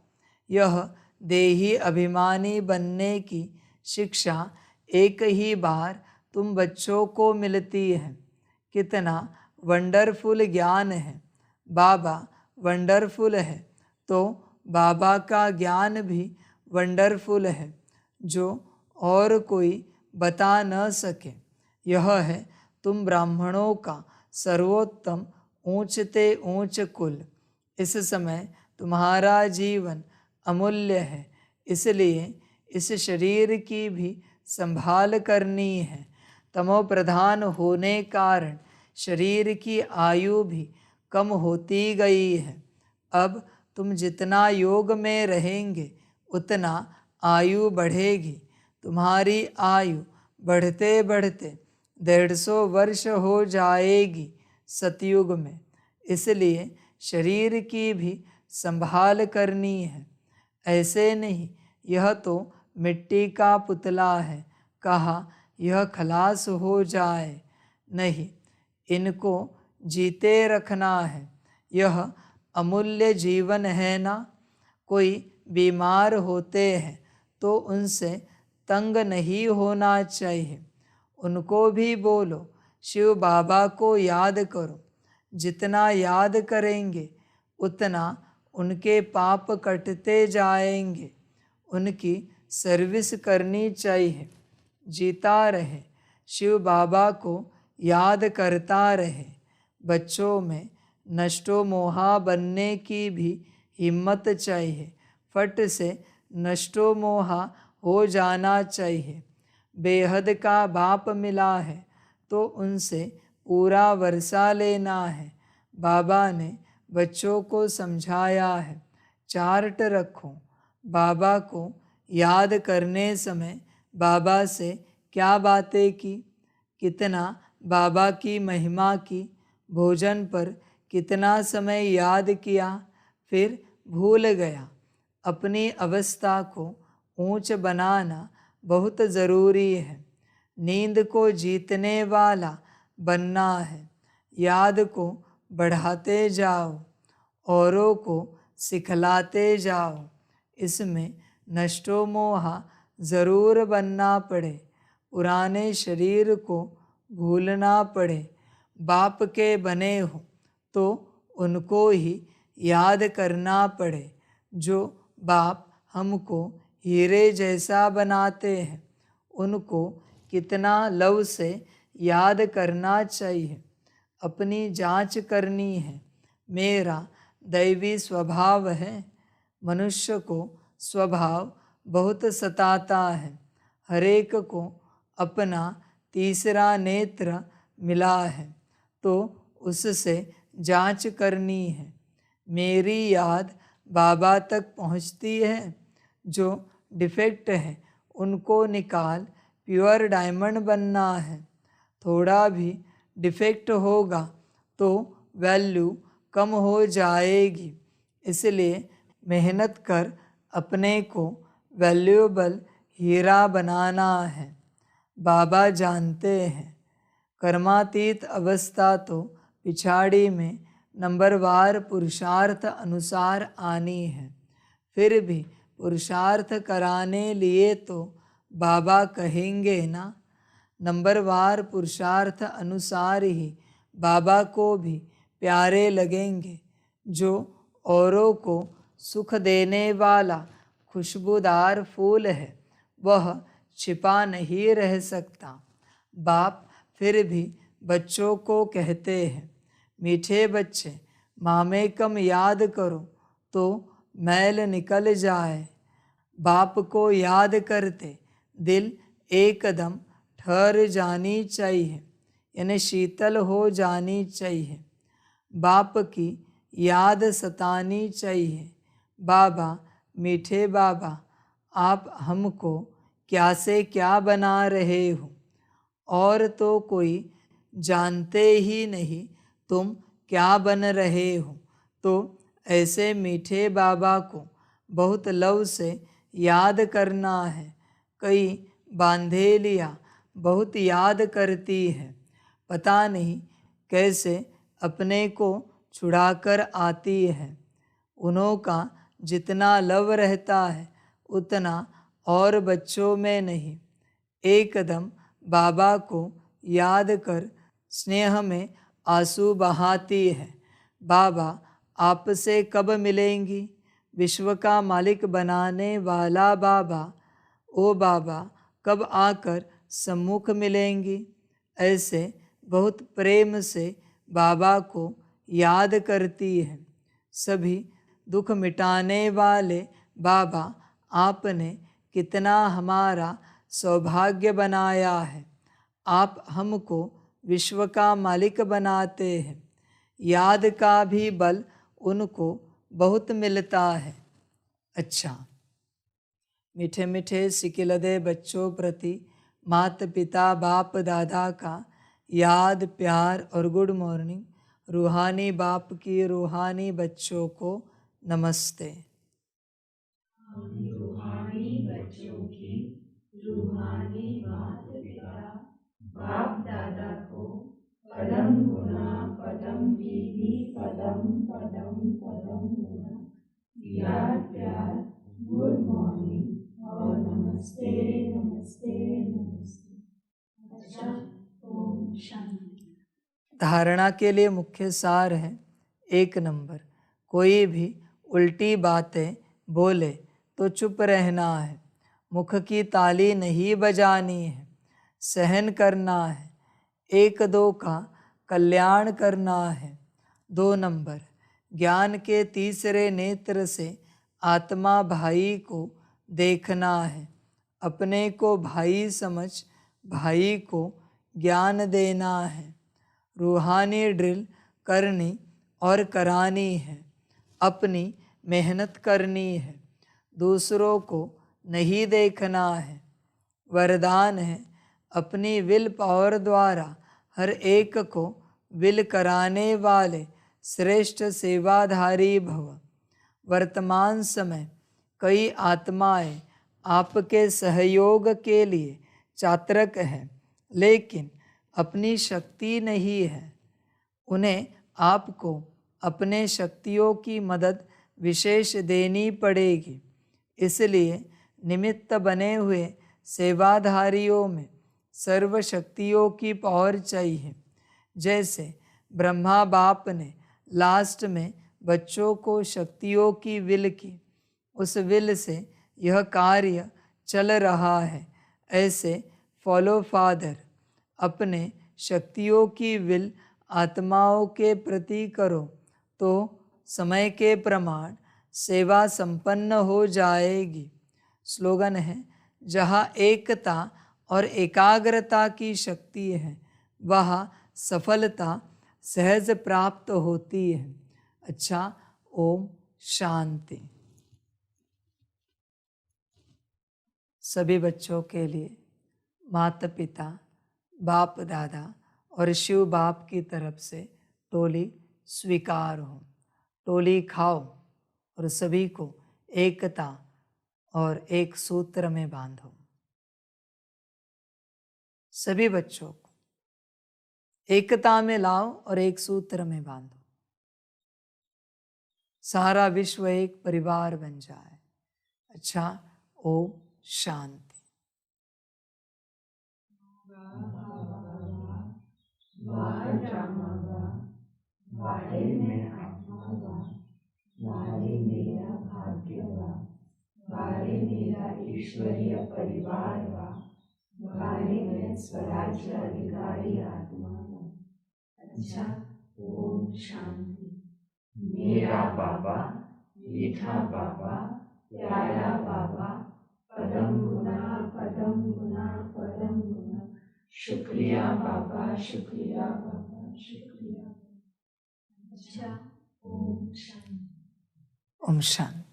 यह देही अभिमानी बनने की शिक्षा एक ही बार तुम बच्चों को मिलती है। कितना वंडरफुल ज्ञान है। बाबा वंडरफुल है तो बाबा का ज्ञान भी वंडरफुल है, जो और कोई बता न सके। यह है तुम ब्राह्मणों का सर्वोत्तम ऊंचते ऊंच कुल। इस समय तुम्हारा जीवन अमूल्य है, इसलिए इस शरीर की भी संभाल करनी है। तमो प्रधान होने कारण शरीर की आयु भी कम होती गई है। अब तुम जितना योग में रहेंगे उतना आयु बढ़ेगी। तुम्हारी आयु बढ़ते बढ़ते 150 वर्ष हो जाएगी सतयुग में। इसलिए शरीर की भी संभाल करनी है। ऐसे नहीं यह तो मिट्टी का पुतला है, कहा यह खलास हो जाए। नहीं, इनको जीते रखना है। यह अमूल्य जीवन है ना। कोई बीमार होते हैं तो उनसे तंग नहीं होना चाहिए। उनको भी बोलो शिव बाबा को याद करो। जितना याद करेंगे उतना उनके पाप कटते जाएंगे। उनकी सर्विस करनी चाहिए। जीता रहे, शिव बाबा को याद करता रहे। बच्चों में नष्टो मोहा बनने की भी हिम्मत चाहिए। फट से नष्टो मोहा हो जाना चाहिए। बेहद का बाप मिला है तो उनसे पूरा वर्षा लेना है। बाबा ने बच्चों को समझाया है, चार्ट रखो। बाबा को याद करने समय बाबा से क्या बातें की, कितना बाबा की महिमा की, भोजन पर कितना समय याद किया, फिर भूल गया। अपनी अवस्था को ऊंच बनाना बहुत ज़रूरी है। नींद को जीतने वाला बनना है। याद को बढ़ाते जाओ, औरों को सिखलाते जाओ। इसमें नष्टो मोहा ज़रूर बनना पड़े, पुराने शरीर को भूलना पड़े। बाप के बने हो तो उनको ही याद करना पड़े। जो बाप हमको हीरे जैसा बनाते हैं, उनको कितना लव से याद करना चाहिए। अपनी जांच करनी है। मेरा दैवी स्वभाव है। मनुष्य को स्वभाव बहुत सताता है। हरेक को अपना तीसरा नेत्र मिला है, तो उससे जांच करनी है। मेरी याद बाबा तक पहुंचती है। जो डिफेक्ट है उनको निकाल प्योर डायमंड बनना है। थोड़ा भी डिफेक्ट होगा तो वैल्यू कम हो जाएगी। इसलिए मेहनत कर अपने को वैल्यूएबल हीरा बनाना है। बाबा जानते हैं कर्मातीत अवस्था तो पिछाड़ी में नंबरवार पुरुषार्थ अनुसार आनी है। फिर भी पुरुषार्थ कराने लिए तो बाबा कहेंगे ना। नंबरवार पुरुषार्थ अनुसार ही बाबा को भी प्यारे लगेंगे। जो औरों को सुख देने वाला खुशबूदार फूल है, वह छिपा नहीं रह सकता। बाप फिर भी बच्चों को कहते हैं, मीठे बच्चे, मामे कम याद करो तो मैल निकल जाए। बाप को याद करते दिल एकदम ठहर जानी चाहिए, यानी शीतल हो जानी चाहिए। बाप की याद सतानी चाहिए। बाबा, मीठे बाबा, आप हमको क्या से क्या बना रहे हो, और तो कोई जानते ही नहीं तुम क्या बन रहे हो। तो ऐसे मीठे बाबा को बहुत लव से याद करना है। कई बांधेलियाँ बहुत याद करती है, पता नहीं कैसे अपने को छुड़ाकर आती है। उन्हों का जितना लव रहता है उतना और बच्चों में नहीं। एकदम बाबा को याद कर स्नेह में आंसू बहाती है। बाबा आपसे कब मिलेंगी? विश्व का मालिक बनाने वाला बाबा, ओ बाबा कब आकर सम्मुख मिलेंगी? ऐसे बहुत प्रेम से बाबा को याद करती है। सभी दुख मिटाने वाले बाबा, आपने कितना हमारा सौभाग्य बनाया है। आप हमको विश्व का मालिक बनाते हैं। याद का भी बल उनको बहुत मिलता है। अच्छा, मीठे मीठे सिकिलदे बच्चों प्रति माता पिता बाप दादा का याद, प्यार और गुड मॉर्निंग। रूहानी बाप की रूहानी बच्चों को नमस्ते। रूहानी बच्चों की रूहानी माता पिता बाप दादा को पदम गुना पदम वीवी पदम पदम पदम गुना याद, प्यार, गुड मॉर्निंग और नमस्ते नमस्ते नमस्ते। अच्छा, ओम शांति। धारणा के लिए मुख्य सार है। 1 नंबर, कोई भी उल्टी बातें बोले तो चुप रहना है। मुख की ताली नहीं बजानी है, सहन करना है। 1-2 का कल्याण करना है। 2 नंबर, ज्ञान के तीसरे नेत्र से आत्मा भाई को देखना है। अपने को भाई समझ भाई को ज्ञान देना है। रूहानी ड्रिल करनी और करानी है। अपनी मेहनत करनी है, दूसरों को नहीं देखना है। वरदान है, अपनी विल पावर द्वारा हर एक को विल कराने वाले श्रेष्ठ सेवाधारी भव। वर्तमान समय कई आत्माएं आपके सहयोग के लिए चातक हैं, लेकिन अपनी शक्ति नहीं है। उन्हें आपको अपने शक्तियों की मदद विशेष देनी पड़ेगी। इसलिए निमित्त बने हुए सेवाधारियों में सर्व शक्तियों की पहुँच चाहिए। जैसे ब्रह्मा बाप ने लास्ट में बच्चों को शक्तियों की विल की, उस विल से यह कार्य चल रहा है। ऐसे फॉलो फादर अपने शक्तियों की विल आत्माओं के प्रति करो तो समय के प्रमाण सेवा संपन्न हो जाएगी। स्लोगन है, जहाँ एकता और एकाग्रता की शक्ति है वहाँ सफलता सहज प्राप्त होती है। अच्छा, ओम शांति। सभी बच्चों के लिए माता पिता, बाप दादा और शिव बाप की तरफ से टोली स्वीकार हो। टोली खाओ और सभी को एकता और एक सूत्र में बांधो। सभी बच्चों को एकता में लाओ और एक सूत्र में बांधो। सारा विश्व एक परिवार बन जाए। अच्छा, ओम शांति। वारे में आत्मा वा, वारे मेरा भाग्य वा, वारे मेरा ईश्वरीय परिवार वा, वारे में स्वराज्य अधिकारी आत्मा वा। अच्छा, ओम शांति। मेरा बाबा, मीठा बाबा, प्यारा बाबा, पदम गुना पदम गुना पदम गुना, शुक्रिया बाबा, शुक्रिया बाबा, शुक्रिया। अच्छा, ओम शांति। ओम शांति।